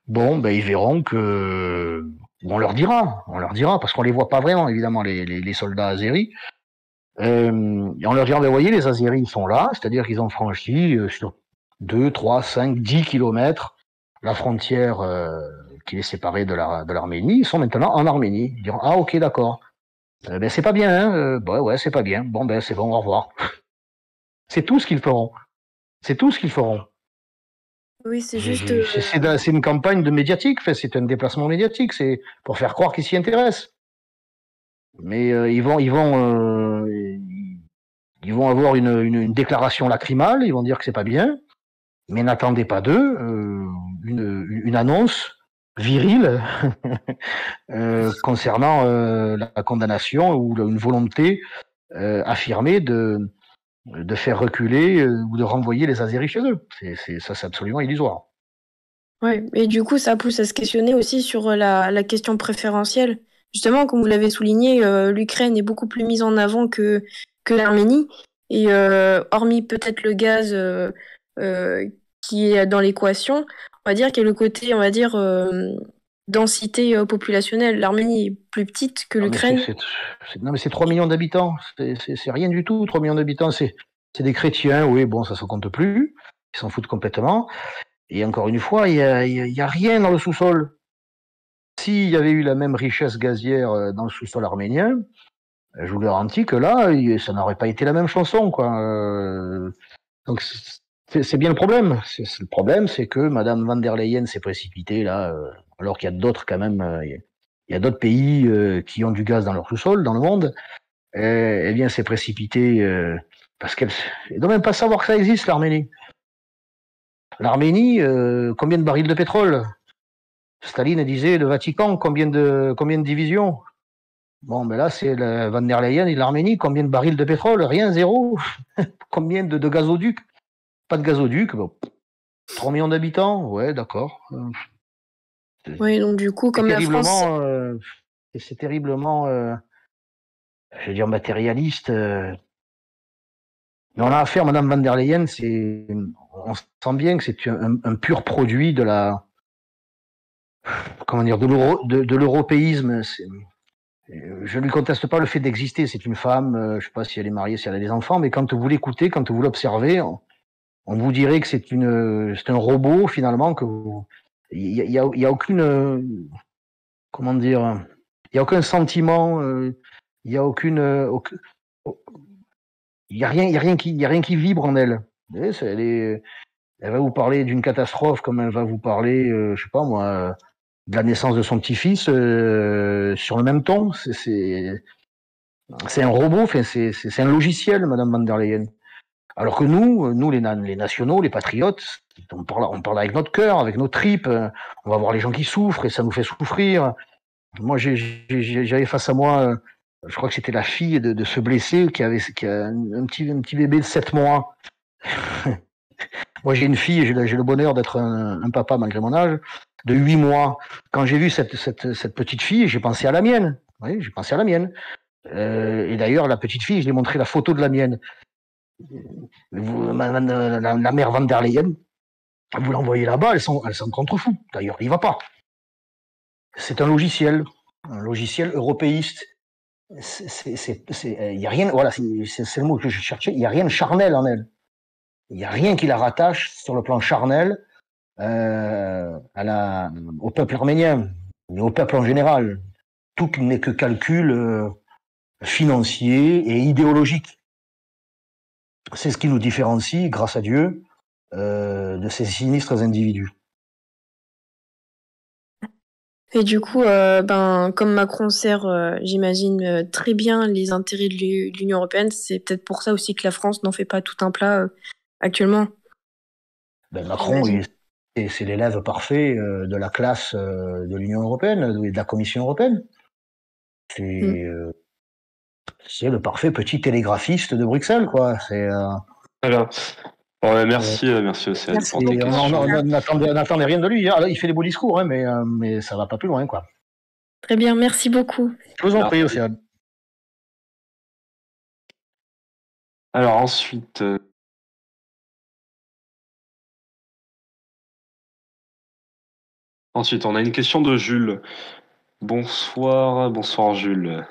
bon, ben ils verront que on leur dira, parce qu'on les voit pas vraiment, évidemment, les soldats azéris. Et on leur dira, ben voyez, les Azéris, ils sont là, c'est-à-dire qu'ils ont franchi sur 2, 3, 5, 10 kilomètres la frontière qui les séparait de l'Arménie. Ils sont maintenant en Arménie. Ils diront, ah ok, d'accord. Ben c'est pas bien, hein. Ouais, c'est pas bien. Bon, ben c'est bon, au revoir. C'est tout ce qu'ils feront. C'est tout ce qu'ils feront. Oui, c'est juste. C'est une campagne médiatique, c'est un déplacement médiatique, c'est pour faire croire qu'ils s'y intéressent. Mais ils vont avoir une déclaration lacrymale, ils vont dire que c'est pas bien, mais n'attendez pas d'eux une annonce virile concernant la condamnation ou une volonté affirmée de faire reculer ou de renvoyer les Azéris chez eux. C'est absolument illusoire. Ouais, et du coup, ça pousse à se questionner aussi sur la question préférentielle. Justement, comme vous l'avez souligné, l'Ukraine est beaucoup plus mise en avant que l'Arménie. Et hormis peut-être le gaz qui est dans l'équation, on va dire qu'il y a le côté, on va dire, densité populationnelle. L'Arménie est plus petite que l'Ukraine. Non, mais c'est 3 millions d'habitants. C'est rien du tout, 3 millions d'habitants. C'est des chrétiens, oui, bon, ça se compte plus. Ils s'en foutent complètement. Et encore une fois, il y a rien dans le sous-sol. S'il y avait eu la même richesse gazière dans le sous-sol arménien, je vous garantis que là, ça n'aurait pas été la même chanson, quoi. Donc, c'est bien le problème. Le problème, c'est que Madame Van der Leyen s'est précipitée là, alors qu'il y a d'autres quand même. Il y a d'autres pays qui ont du gaz dans leur sous-sol, dans le monde. Eh bien, s'est précipitée parce qu'elle ne doit même pas savoir que ça existe, l'Arménie. L'Arménie, combien de barils de pétrole? Staline disait, le Vatican, combien de divisions? Bon, ben là, c'est Van der Leyen et l'Arménie, combien de barils de pétrole? Rien, zéro. Combien de gazoducs? Pas de gazoducs, bon. 3 millions d'habitants, ouais, d'accord. Oui, donc du coup, comme la France... c'est terriblement, je veux dire, matérialiste. Mais on a affaire, Madame Van der Leyen, on sent bien que c'est un pur produit de de l'européisme. Je ne lui conteste pas le fait d'exister. C'est une femme, je ne sais pas si elle est mariée, si elle a des enfants, mais quand vous l'écoutez, quand vous l'observez, on vous dirait que c'est un robot finalement, il y a aucune, comment dire, il y a aucun sentiment, il y a il y a rien qui vibre en elle. Elle va vous parler d'une catastrophe comme elle va vous parler, je sais pas moi, de la naissance de son petit-fils sur le même ton. C'est un robot, c'est un logiciel, Madame Van der Leyen. Alors que nous les nationaux, les patriotes, on parle avec notre cœur, avec nos tripes. On va voir les gens qui souffrent et ça nous fait souffrir. Moi, j'avais face à moi je crois que c'était la fille de ce blessé qui a un petit bébé de 7 mois. Moi, j'ai une fille et j'ai le bonheur d'être un papa malgré mon âge, de 8 mois. Quand j'ai vu cette petite fille, j'ai pensé à la mienne. Oui, j'ai pensé à la mienne. Et d'ailleurs, la petite fille, je lui ai montré la photo de la mienne. La mère Van der Leyen, vous l'envoyez là-bas, elle s'en contrefou. D'ailleurs, il n'y va pas. C'est un logiciel européiste. Il y a rien, voilà, c'est le mot que je cherchais. Il n'y a rien de charnel en elle. Il n'y a rien qui la rattache sur le plan charnel au peuple arménien, mais au peuple en général. Tout n'est que calcul financier et idéologique. C'est ce qui nous différencie, grâce à Dieu, de ces sinistres individus. Et du coup, comme Macron sert, j'imagine, très bien les intérêts de l'Union européenne, c'est peut-être pour ça aussi que la France n'en fait pas tout un plat actuellement. Macron, c'est l'élève parfait de la classe de l'Union européenne et de la Commission européenne. C'est le parfait petit télégraphiste de Bruxelles, quoi. Voilà. Ouais, merci Océane. On n'attendait rien de lui. Hein. Il fait des beaux discours, hein, mais ça va pas plus loin, quoi. Très bien, merci beaucoup. Je vous en prie, Océane. Alors ensuite, on a une question de Jules. Bonsoir Jules.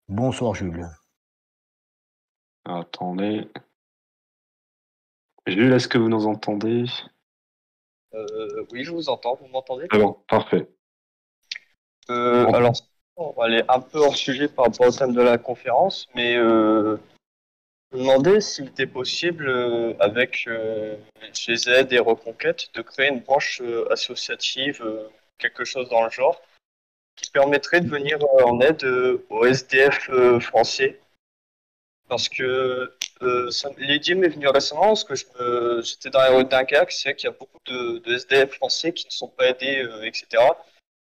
Bonsoir Jules. Attendez. Jules, est-ce que vous nous entendez? Oui, je vous entends. Vous m'entendez? Ah bon, parfait. Alors, on va aller un peu hors sujet par rapport au thème de la conférence, mais je me demandais s'il était possible, avec GZ et Reconquête, de créer une branche associative, quelque chose dans le genre, qui permettrait de venir en aide aux SDF français. Parce que l'idée m'est venue récemment, parce que j'étais dans la rue Dunkerque, c'est qu'il y a beaucoup de SDF français qui ne sont pas aidés, etc.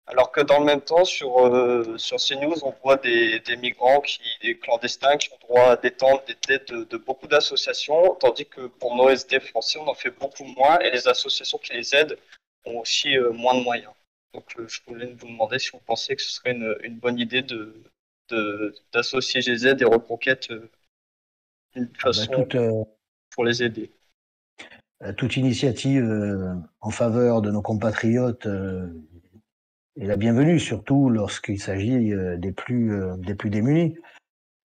Alors que dans le même temps, sur CNews, on voit des migrants, des clandestins qui ont droit à des temps d'aide de beaucoup d'associations, tandis que pour nos SDF français, on en fait beaucoup moins, et les associations qui les aident ont aussi moins de moyens. Donc je voulais vous demander si vous pensez que ce serait une bonne idée d'associer GZ et Reconquête d'une façon pour les aider. Toute initiative en faveur de nos compatriotes est la bienvenue, surtout lorsqu'il s'agit des plus démunis.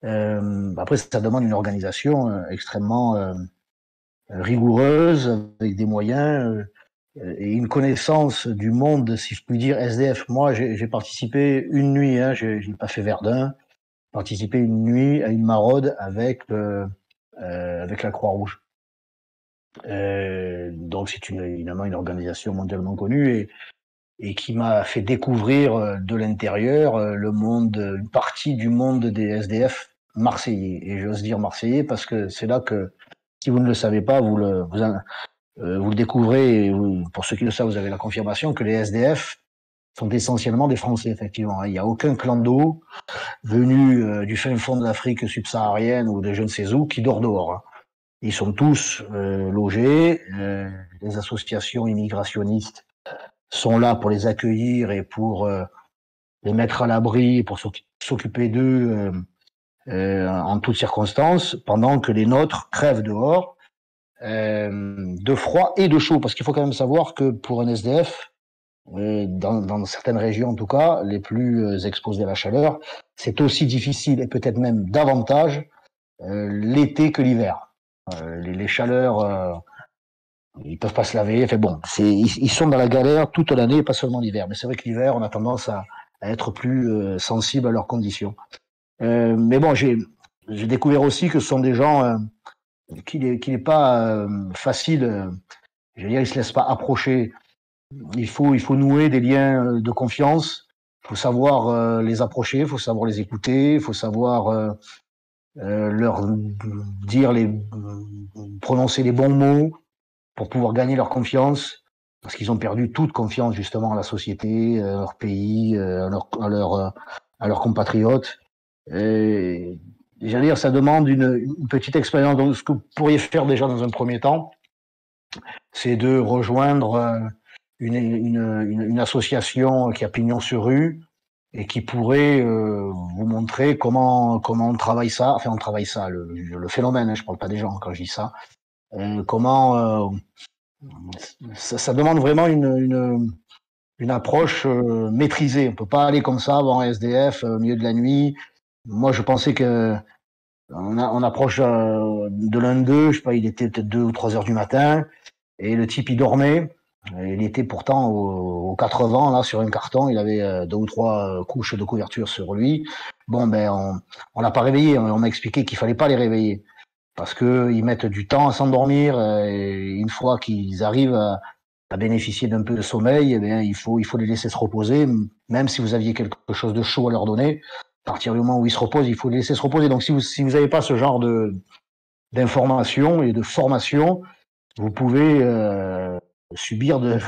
Après, ça demande une organisation extrêmement rigoureuse, avec des moyens et une connaissance du monde, si je puis dire, SDF. Moi, j'ai participé une nuit, hein, je n'ai pas fait Verdun, participé une nuit à une maraude avec la Croix-Rouge. Donc c'est évidemment une organisation mondialement connue et qui m'a fait découvrir de l'intérieur le monde, une partie du monde des SDF marseillais. Et j'ose dire marseillais parce que c'est là que, si vous ne le savez pas, vous le découvrez. Et pour ceux qui le savent, vous avez la confirmation que les SDF sont essentiellement des Français, effectivement. Il n'y a aucun clando d'eau venu du fin fond de l'Afrique subsaharienne ou de je ne sais où qui dort dehors. Hein. Ils sont tous logés. Les associations immigrationnistes sont là pour les accueillir et pour les mettre à l'abri, pour s'occuper d'eux en toutes circonstances, pendant que les nôtres crèvent dehors de froid et de chaud. Parce qu'il faut quand même savoir que pour un SDF, dans certaines régions en tout cas, les plus exposées à la chaleur, c'est aussi difficile et peut-être même davantage l'été que l'hiver. Les chaleurs, ils peuvent pas se laver. Enfin bon, ils sont dans la galère toute l'année, pas seulement l'hiver. Mais c'est vrai que l'hiver, on a tendance à être plus sensible à leurs conditions. Mais bon, j'ai découvert aussi que ce sont des gens qui n'est pas facile. Je veux dire, ils se laissent pas approcher. Il faut nouer des liens de confiance. Il faut savoir les approcher, il faut savoir les écouter, il faut savoir leur dire prononcer les bons mots pour pouvoir gagner leur confiance, parce qu'ils ont perdu toute confiance justement à la société, à leur pays, à leurs compatriotes. J'allais dire, ça demande une petite expérience. Donc, ce que vous pourriez faire déjà dans un premier temps, c'est de rejoindre une association qui a pignon sur rue et qui pourrait vous montrer comment on travaille ça. Enfin, on travaille ça, le phénomène, hein, je parle pas des gens quand je dis ça. Ça demande vraiment une approche maîtrisée. On peut pas aller comme ça, voir un SDF au milieu de la nuit. Moi, je pensais que on approche de l'un d'eux, je sais pas, il était peut-être 2 ou 3 heures du matin, et le type, il dormait. Il était pourtant aux 80, là, sur un carton. Il avait 2 ou 3 couches de couverture sur lui. Bon, ben, on l'a pas réveillé. On m'a expliqué qu'il fallait pas les réveiller parce que ils mettent du temps à s'endormir. Et une fois qu'ils arrivent à bénéficier d'un peu de sommeil, eh bien, il faut les laisser se reposer, même si vous aviez quelque chose de chaud à leur donner. À partir du moment où ils se reposent, il faut les laisser se reposer. Donc, si vous n'avez pas ce genre d'information et de formation, vous pouvez subir des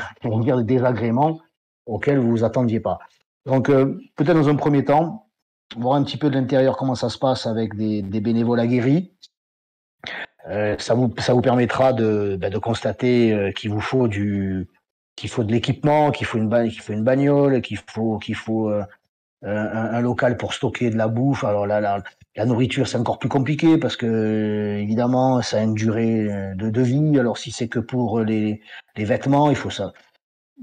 désagréments auxquels vous vous attendiez pas. Donc, peut-être dans un premier temps, voir un petit peu de l'intérieur comment ça se passe avec des bénévoles aguerris. Ça vous permettra de constater qu'il vous faut de l'équipement, qu'il faut une bagnole, qu'il faut un local pour stocker de la bouffe. Alors là, la nourriture, c'est encore plus compliqué parce que évidemment, ça a une durée de vie. Alors si c'est que pour les vêtements, il faut ça.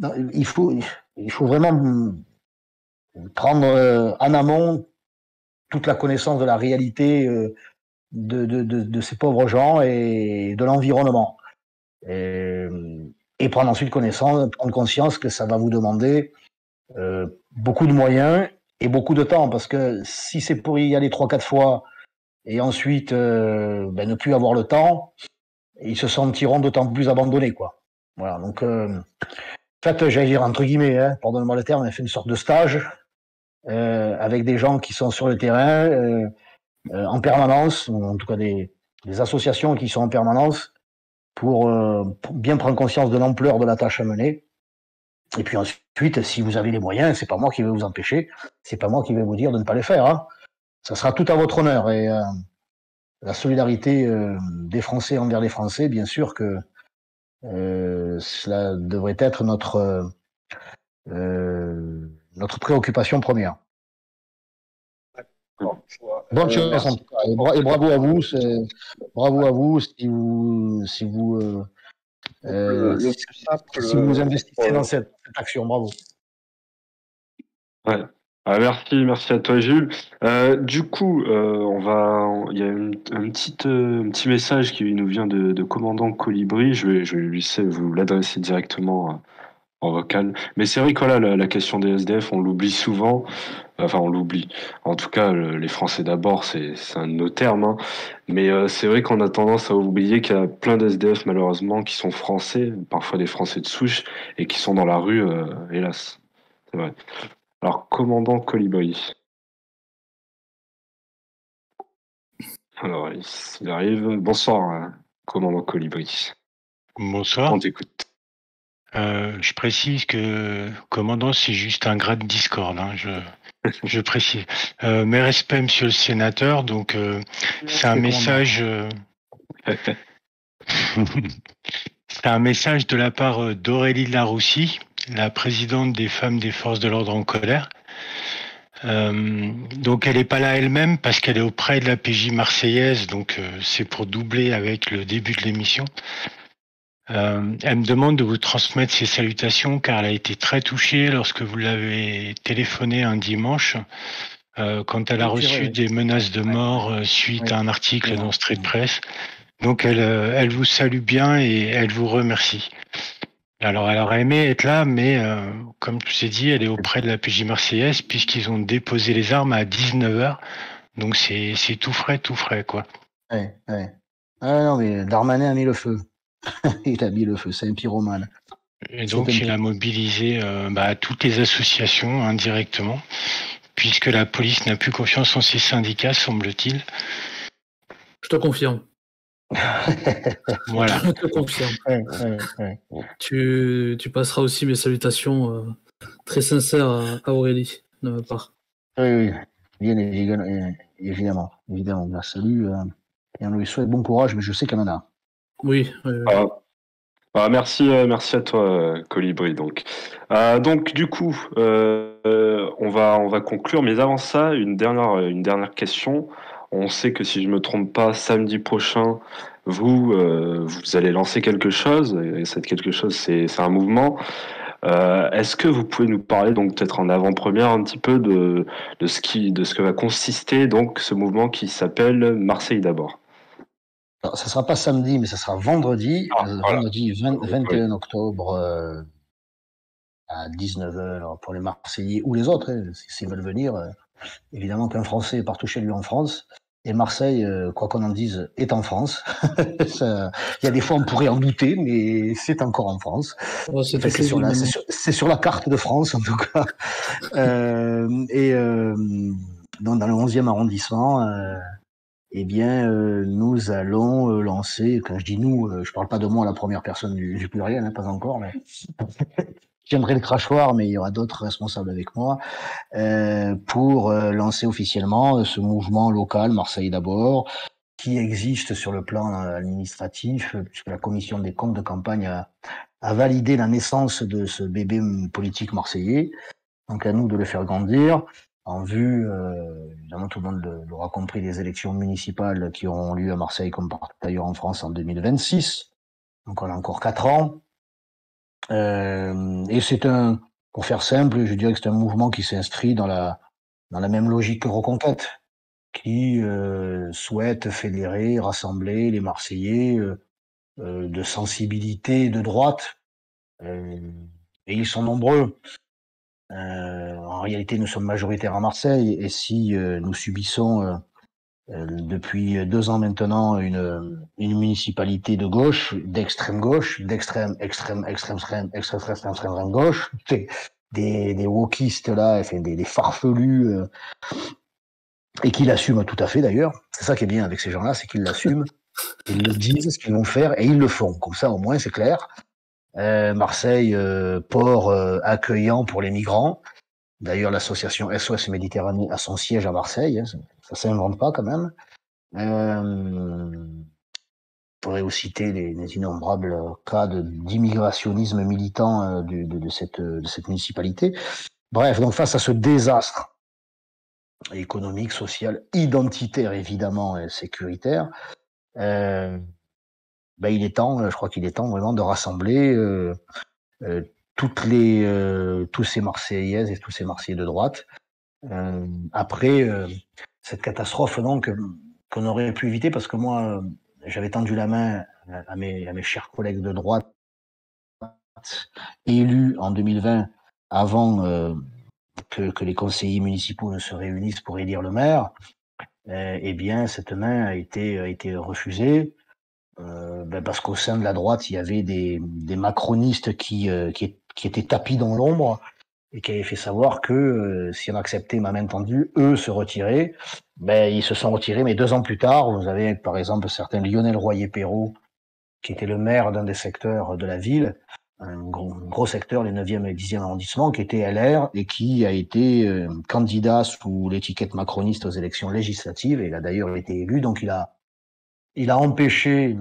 Non, il faut vraiment prendre en amont toute la connaissance de la réalité de ces pauvres gens et de l'environnement. Et prendre ensuite prendre conscience que ça va vous demander beaucoup de moyens et beaucoup de temps, parce que si c'est pour y aller 3-4 fois et ensuite ne plus avoir le temps, ils se sentiront d'autant plus abandonnés, quoi. Voilà, donc en fait, j'allais dire entre guillemets, hein, pardonnez-moi le terme, on a fait une sorte de stage avec des gens qui sont sur le terrain en permanence, ou en tout cas des associations qui sont en permanence pour bien prendre conscience de l'ampleur de la tâche à mener. Et puis ensuite, si vous avez les moyens, c'est pas moi qui vais vous empêcher, c'est pas moi qui vais vous dire de ne pas les faire. Hein. Ça sera tout à votre honneur. Et la solidarité des Français envers les Français, bien sûr que cela devrait être notre préoccupation première. Bonne chance en tout cas. Et bravo à vous. Bravo à vous si vous investissez dans cette action. Bravo. Ouais. Merci à toi Jules. Du coup, il y a un petit message qui nous vient de commandant Colibri. Je vais lui laisser vous l'adresser directement en vocal. Mais c'est vrai que voilà, la question des SDF, on l'oublie souvent. Enfin, on l'oublie. En tout cas, les Français d'abord, c'est un de nos termes. Hein. Mais c'est vrai qu'on a tendance à oublier qu'il y a plein d'SDF malheureusement qui sont français, parfois des Français de souche, et qui sont dans la rue, hélas. C'est vrai. Alors, commandant Colibri. Alors, il arrive. Bonsoir, commandant Colibri. Bonsoir. On t'écoute. Je précise que commandant, c'est juste un grade Discord. Hein, je précise. Mes respects, monsieur le sénateur. Donc, c'est un message. C'est un message de la part d'Aurélie Laroussi, la présidente des femmes des forces de l'ordre en colère. Donc elle n'est pas là elle-même parce qu'elle est auprès de la PJ marseillaise, donc c'est pour doubler avec le début de l'émission. Elle me demande de vous transmettre ses salutations car elle a été très touchée lorsque vous l'avez téléphoné un dimanche quand elle a reçu des menaces de mort suite à un article dans Street Press. Donc elle vous salue bien et elle vous remercie. Alors elle aurait aimé être là, mais comme je vous ai dit, elle est auprès de la PJ marseillaise puisqu'ils ont déposé les armes à 19h. Donc c'est tout frais quoi. Ouais. Ah non, mais Darmanin a mis le feu. Il a mis le feu, c'est un pyromane. Et donc il a mobilisé toutes les associations indirectement, puisque la police n'a plus confiance en ses syndicats, semble-t-il. Je te confirme. Voilà. Je te confirme. Ouais. Tu passeras aussi mes salutations très sincères à Aurélie de ma part. Oui. Bien évidemment. On la salue et on lui souhaite bon courage, mais je sais qu'elle en a. Oui. Merci à toi, Colibri. Donc du coup, on va conclure. Mais avant ça, une dernière question. On sait que si je me trompe pas, samedi prochain, vous allez lancer quelque chose. Et cette quelque chose, c'est un mouvement. Est-ce que vous pouvez nous parler, donc peut-être en avant-première, un petit peu de ce que va consister donc ce mouvement qui s'appelle Marseille d'abord? Alors, ça sera pas samedi, mais ça sera vendredi, Voilà. vendredi 21 octobre à 19h pour les Marseillais ou les autres, s'ils veulent venir. Évidemment qu'un Français est partout chez lui en France. Et Marseille, quoi qu'on en dise, est en France. Il y a des fois, on pourrait en douter, mais c'est encore en France. Ouais, c'est sur la carte de France, en tout cas. Donc, dans le 11e arrondissement, nous allons lancer, quand je dis nous, je parle pas de moi à la première personne du pluriel, pas encore, mais j'aimerais le crachoir, mais il y aura d'autres responsables avec moi, pour lancer officiellement ce mouvement local, Marseille d'abord, qui existe sur le plan administratif, puisque la commission des comptes de campagne a validé la naissance de ce bébé politique marseillais. Donc à nous de le faire grandir, en vue, évidemment tout le monde l'aura compris, des élections municipales qui auront lieu à Marseille comme partout ailleurs en France en 2026. Donc on a encore 4 ans. Et pour faire simple, je dirais que c'est un mouvement qui s'inscrit dans la même logique que Reconquête, qui souhaite fédérer, rassembler les Marseillais de sensibilité de droite. Et ils sont nombreux. En réalité, nous sommes majoritaires à Marseille, et si nous subissons depuis 2 ans maintenant une municipalité de gauche, d'extrême gauche, d'extrême gauche, des wokistes là, enfin des farfelus, et qui l'assument tout à fait d'ailleurs. C'est ça qui est bien avec ces gens-là, c'est qu'ils l'assument, ils le disent, ce qu'ils vont faire, et ils le font. Comme ça, au moins, c'est clair. Marseille, port accueillant pour les migrants. D'ailleurs, l'association SOS Méditerranée a son siège à Marseille. Ça s'invente pas quand même. On pourrait aussi citer les innombrables cas d'immigrationnisme militant de cette municipalité. Bref, donc face à ce désastre économique, social, identitaire évidemment et sécuritaire, il est temps, je crois qu'il est temps vraiment de rassembler tous ces Marseillaises et tous ces Marseillais de droite. Après cette catastrophe donc qu'on aurait pu éviter, parce que moi j'avais tendu la main à mes chers collègues de droite élus en 2020 avant que les conseillers municipaux ne se réunissent pour élire le maire. Eh bien cette main a été refusée. Parce qu'au sein de la droite, il y avait des macronistes qui étaient tapis dans l'ombre et qui avaient fait savoir que si on acceptait ma main tendue, eux se retiraient. Ils se sont retirés, mais 2 ans plus tard, vous avez par exemple certain Lionel Royer-Perrault, qui était le maire d'un des secteurs de la ville, un gros secteur, les 9e et 10e arrondissements, qui était LR et qui a été candidat sous l'étiquette macroniste aux élections législatives, et il a d'ailleurs été élu, donc il a empêché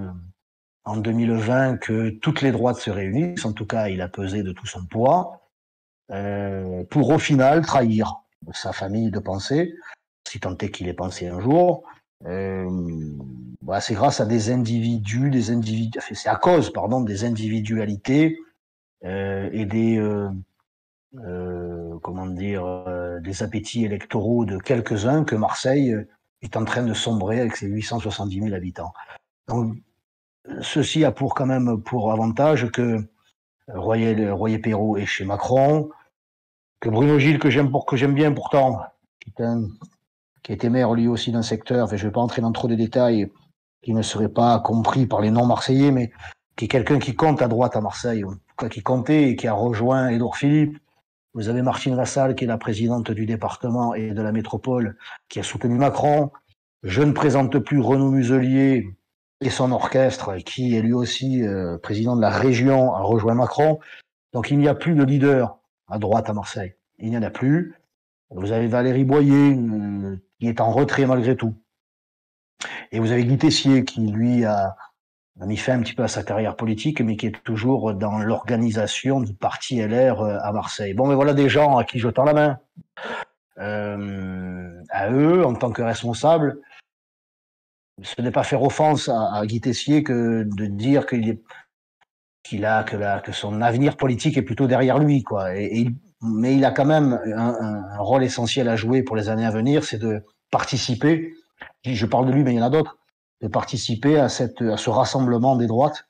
en 2020 que toutes les droites se réunissent. En tout cas, il a pesé de tout son poids pour au final trahir sa famille de pensée, si tant est qu'il ait pensé un jour. C'est grâce à des individus, c'est à cause, des individualités et des appétits électoraux de quelques-uns que Marseille est en train de sombrer avec ses 870 000 habitants. Donc, ceci a pour avantage que Royer-Perrault est chez Macron, que Bruno Gilles, que j'aime bien pourtant, qui était maire lui aussi d'un secteur, je ne vais pas entrer dans trop de détails, qui ne serait pas compris par les non-marseillais, mais qui est quelqu'un qui compte à droite à Marseille, en tout cas qui comptait et qui a rejoint Édouard Philippe. Vous avez Martine Lassalle, qui est la présidente du département et de la métropole, qui a soutenu Macron. Je ne présente plus Renaud Muselier et son orchestre, qui est lui aussi président de la région, a rejoint Macron. Donc il n'y a plus de leader à droite à Marseille. Il n'y en a plus. Vous avez Valérie Boyer, qui est en retrait malgré tout. Et vous avez Guy Tessier qui, lui, a mis fin un petit peu à sa carrière politique, mais qui est toujours dans l'organisation du parti LR à Marseille. Bon, mais voilà des gens à qui je tends la main. À eux, en tant que responsables, ce n'est pas faire offense à Guy Tessier que de dire que son avenir politique est plutôt derrière lui, quoi. Mais il a quand même un rôle essentiel à jouer pour les années à venir, c'est de participer. Je parle de lui, mais il y en a d'autres, de participer à ce rassemblement des droites,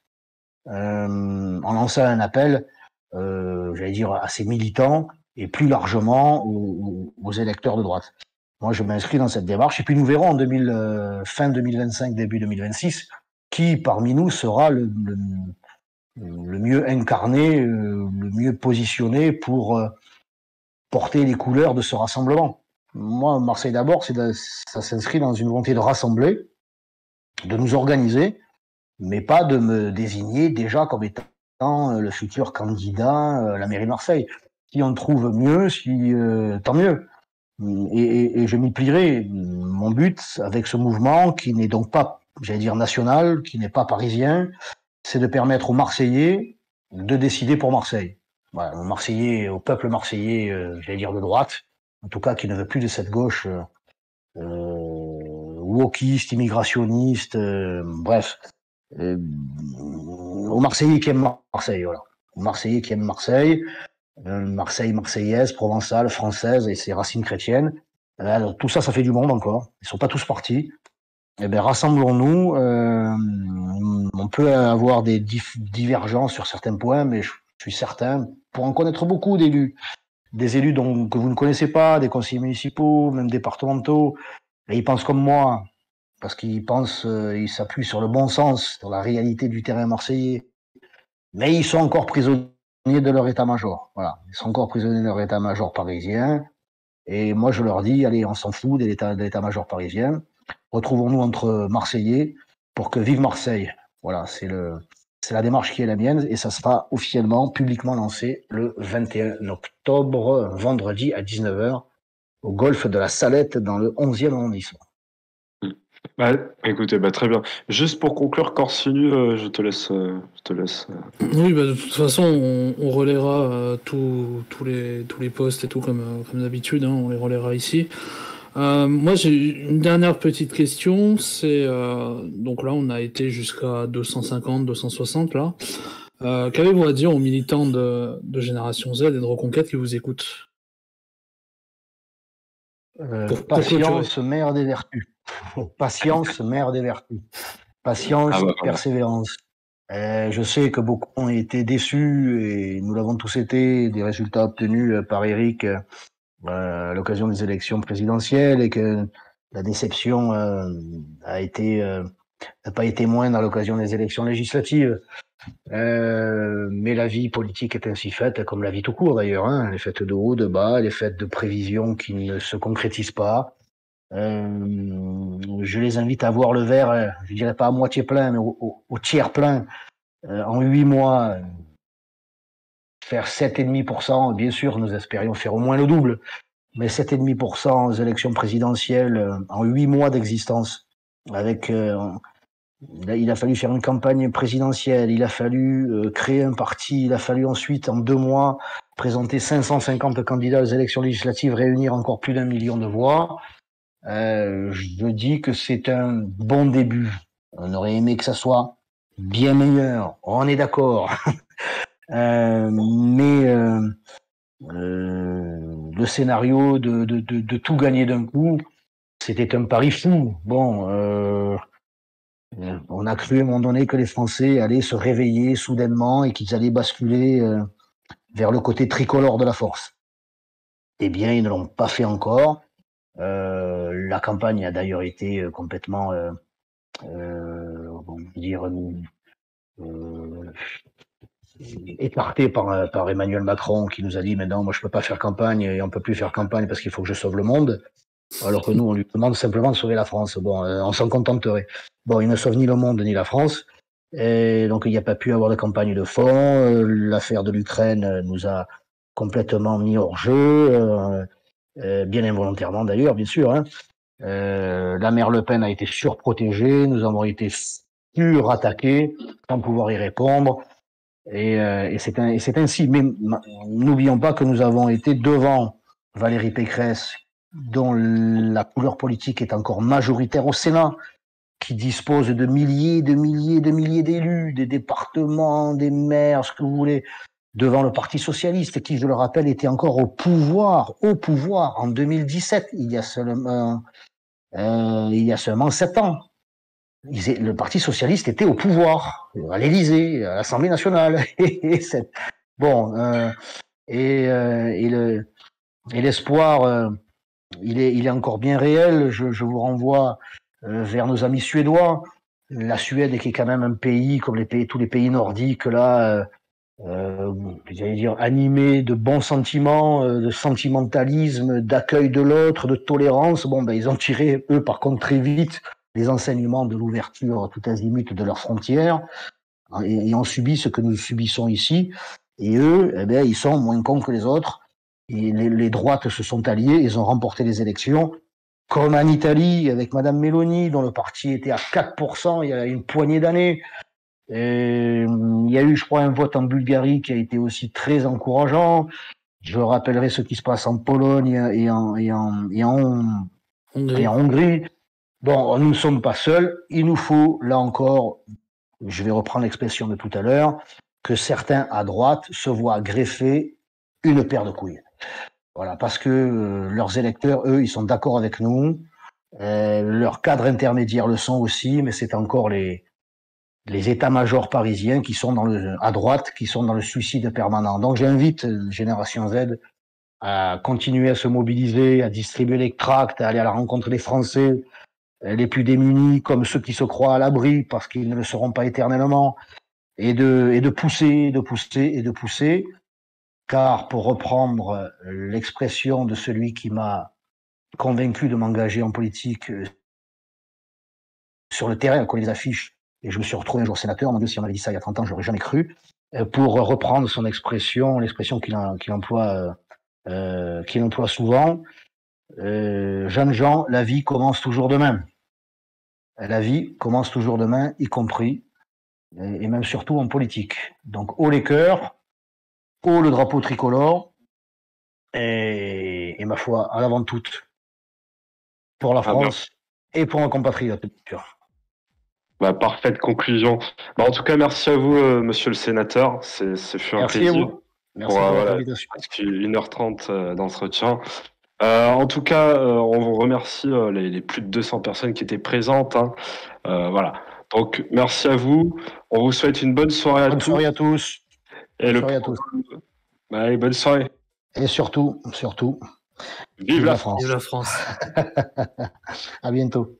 en lançant un appel, j'allais dire, à ses militants et plus largement aux électeurs de droite. Moi, je m'inscris dans cette démarche. Et puis, nous verrons en fin 2025, début 2026, qui parmi nous sera le mieux incarné, le mieux positionné pour porter les couleurs de ce rassemblement. Moi, Marseille d'abord, ça s'inscrit dans une volonté de rassembler, de nous organiser, mais pas de me désigner déjà comme étant le futur candidat à la mairie de Marseille. Si on trouve mieux, tant mieux. Et je m'y plierai. Mon but avec ce mouvement, qui n'est donc pas, j'allais dire, national, qui n'est pas parisien, c'est de permettre aux Marseillais de décider pour Marseille. Voilà, au peuple marseillais, j'allais dire de droite, en tout cas qui ne veut plus de cette gauche wokiste, immigrationniste, bref. Aux Marseillais qui aiment Marseille, voilà. Aux Marseillais qui aiment Marseille, Marseille, marseillaise, provençale, française et ses racines chrétiennes. Alors, tout ça, ça fait du monde encore. Ils sont pas tous partis. Eh bien, rassemblons-nous. On peut avoir des divergences sur certains points, mais je suis certain, pour en connaître beaucoup d'élus, des élus que vous ne connaissez pas, des conseillers municipaux, même départementaux, et ils pensent comme moi, parce qu'ils s'appuient sur le bon sens, sur la réalité du terrain marseillais, mais ils sont encore prisonniers de leur état-major. Voilà, ils sont encore prisonniers de leur état-major parisien. Et moi, je leur dis, allez, on s'en fout de l'état-major parisien. Retrouvons-nous entre Marseillais pour que vive Marseille. Voilà, c'est la démarche qui est la mienne et ça sera officiellement, publiquement lancé le 21 octobre, vendredi à 19h, au golf de la Salette dans le 11e arrondissement. Bah, écoutez, très bien. Juste pour conclure, Corsini, je te laisse. Oui, de toute façon, on relaiera tous les posts et tout comme d'habitude, hein, on les relaiera ici. Moi, j'ai une dernière petite question. C'est donc là, on a été jusqu'à 250, 260 là. Qu'avez-vous à dire aux militants de Génération Z et de Reconquête qui vous écoutent? Patience, mère des vertus. Patience, mère des vertus. Patience, persévérance. Je sais que beaucoup ont été déçus, et nous l'avons tous été, des résultats obtenus par Éric à l'occasion des élections présidentielles, et que la déception n'a pas été moindre à l'occasion des élections législatives. Mais la vie politique est ainsi faite, comme la vie tout court d'ailleurs, hein. Elle est faite de haut, de bas, elle est faite de prévisions qui ne se concrétisent pas. Je les invite à voir le verre, je dirais pas à moitié plein, mais au tiers plein. En 8 mois, faire 7,5%, bien sûr, nous espérions faire au moins le double, mais 7,5% aux élections présidentielles en 8 mois d'existence, avec il a fallu faire une campagne présidentielle, il a fallu créer un parti, il a fallu ensuite, en 2 mois, présenter 550 candidats aux élections législatives, réunir encore plus d'1 million de voix. Je dis que c'est un bon début. On aurait aimé que ça soit bien meilleur, on est d'accord. Mais le scénario de tout gagner d'un coup, c'était un pari fou. Bon, on a cru à un moment donné que les Français allaient se réveiller soudainement et qu'ils allaient basculer vers le côté tricolore de la force. Eh bien, ils ne l'ont pas fait encore. La campagne a d'ailleurs été complètement, écartée par Emmanuel Macron, qui nous a dit « Mais non, moi je peux pas faire campagne et on peut plus faire campagne parce qu'il faut que je sauve le monde ». Alors que nous, on lui demande simplement de sauver la France. Bon, on s'en contenterait. Bon, il ne sauve ni le monde ni la France. Et donc, il n'y a pas pu avoir de campagne de fond. L'affaire de l'Ukraine nous a complètement mis hors jeu, bien involontairement d'ailleurs, bien sûr. Hein. La mère Le Pen a été surprotégée, nous avons été surattaqués sans pouvoir y répondre. Et c'est ainsi. Mais n'oublions pas que nous avons été devant Valérie Pécresse, dont la couleur politique est encore majoritaire au Sénat, qui dispose de milliers d'élus, des départements, des maires, ce que vous voulez, devant le Parti socialiste, qui, je le rappelle, était encore au pouvoir en 2017, il y a seulement 7 ans. Le Parti socialiste était au pouvoir, à l'Élysée, à l'Assemblée nationale. Et l'espoir, il est encore bien réel. Je vous renvoie vers nos amis suédois. La Suède, qui est quand même un pays, comme tous les pays nordiques, là, j'allais dire, animé de bons sentiments, de sentimentalisme, d'accueil de l'autre, de tolérance. Ils ont tiré, eux, par contre, très vite les enseignements de l'ouverture tout azimut de leurs frontières et ont subi ce que nous subissons ici. Et eux, ils sont moins cons que les autres. Et les droites se sont alliées, ils ont remporté les élections, comme en Italie avec Madame Meloni, dont le parti était à 4% il y a une poignée d'années. Et il y a eu, je crois, un vote en Bulgarie qui a été aussi très encourageant. Je rappellerai ce qui se passe en Pologne et en Hongrie. Bon, nous ne sommes pas seuls. Il nous faut, là encore, je vais reprendre l'expression de tout à l'heure, que certains à droite se voient greffer une paire de couilles. Voilà, parce que leurs électeurs, eux, ils sont d'accord avec nous. Leurs cadres intermédiaires le sont aussi, mais c'est encore les états-majors parisiens qui sont à droite, qui sont dans le suicide permanent. Donc j'invite Génération Z à continuer à se mobiliser, à distribuer les tracts, à aller à la rencontre des Français les plus démunis, comme ceux qui se croient à l'abri parce qu'ils ne le seront pas éternellement, et de pousser, car pour reprendre l'expression de celui qui m'a convaincu de m'engager en politique sur le terrain, à coller les affiches, et je me suis retrouvé un jour sénateur. Mon Dieu, si on m'avait dit ça il y a 30 ans, j'aurais jamais cru. Pour reprendre son expression, l'expression qu'il emploie souvent, Jeanne Jean, la vie commence toujours demain. La vie commence toujours demain, y compris, et même surtout en politique. Donc, haut les cœurs, haut le drapeau tricolore, et ma foi, à l'avant de toutes, pour la France et pour nos compatriotes. Parfaite conclusion. En tout cas, merci à vous, monsieur le sénateur. C'est fut un plaisir. Merci à vous. Merci pour votre invitation. 1h30 d'entretien. En tout cas, on vous remercie les plus de 200 personnes qui étaient présentes. Voilà. Donc, merci à vous. On vous souhaite une bonne soirée à tous. Bonne soirée à tous. Allez, bonne soirée. Et surtout, vive la France. Vive la France. À bientôt.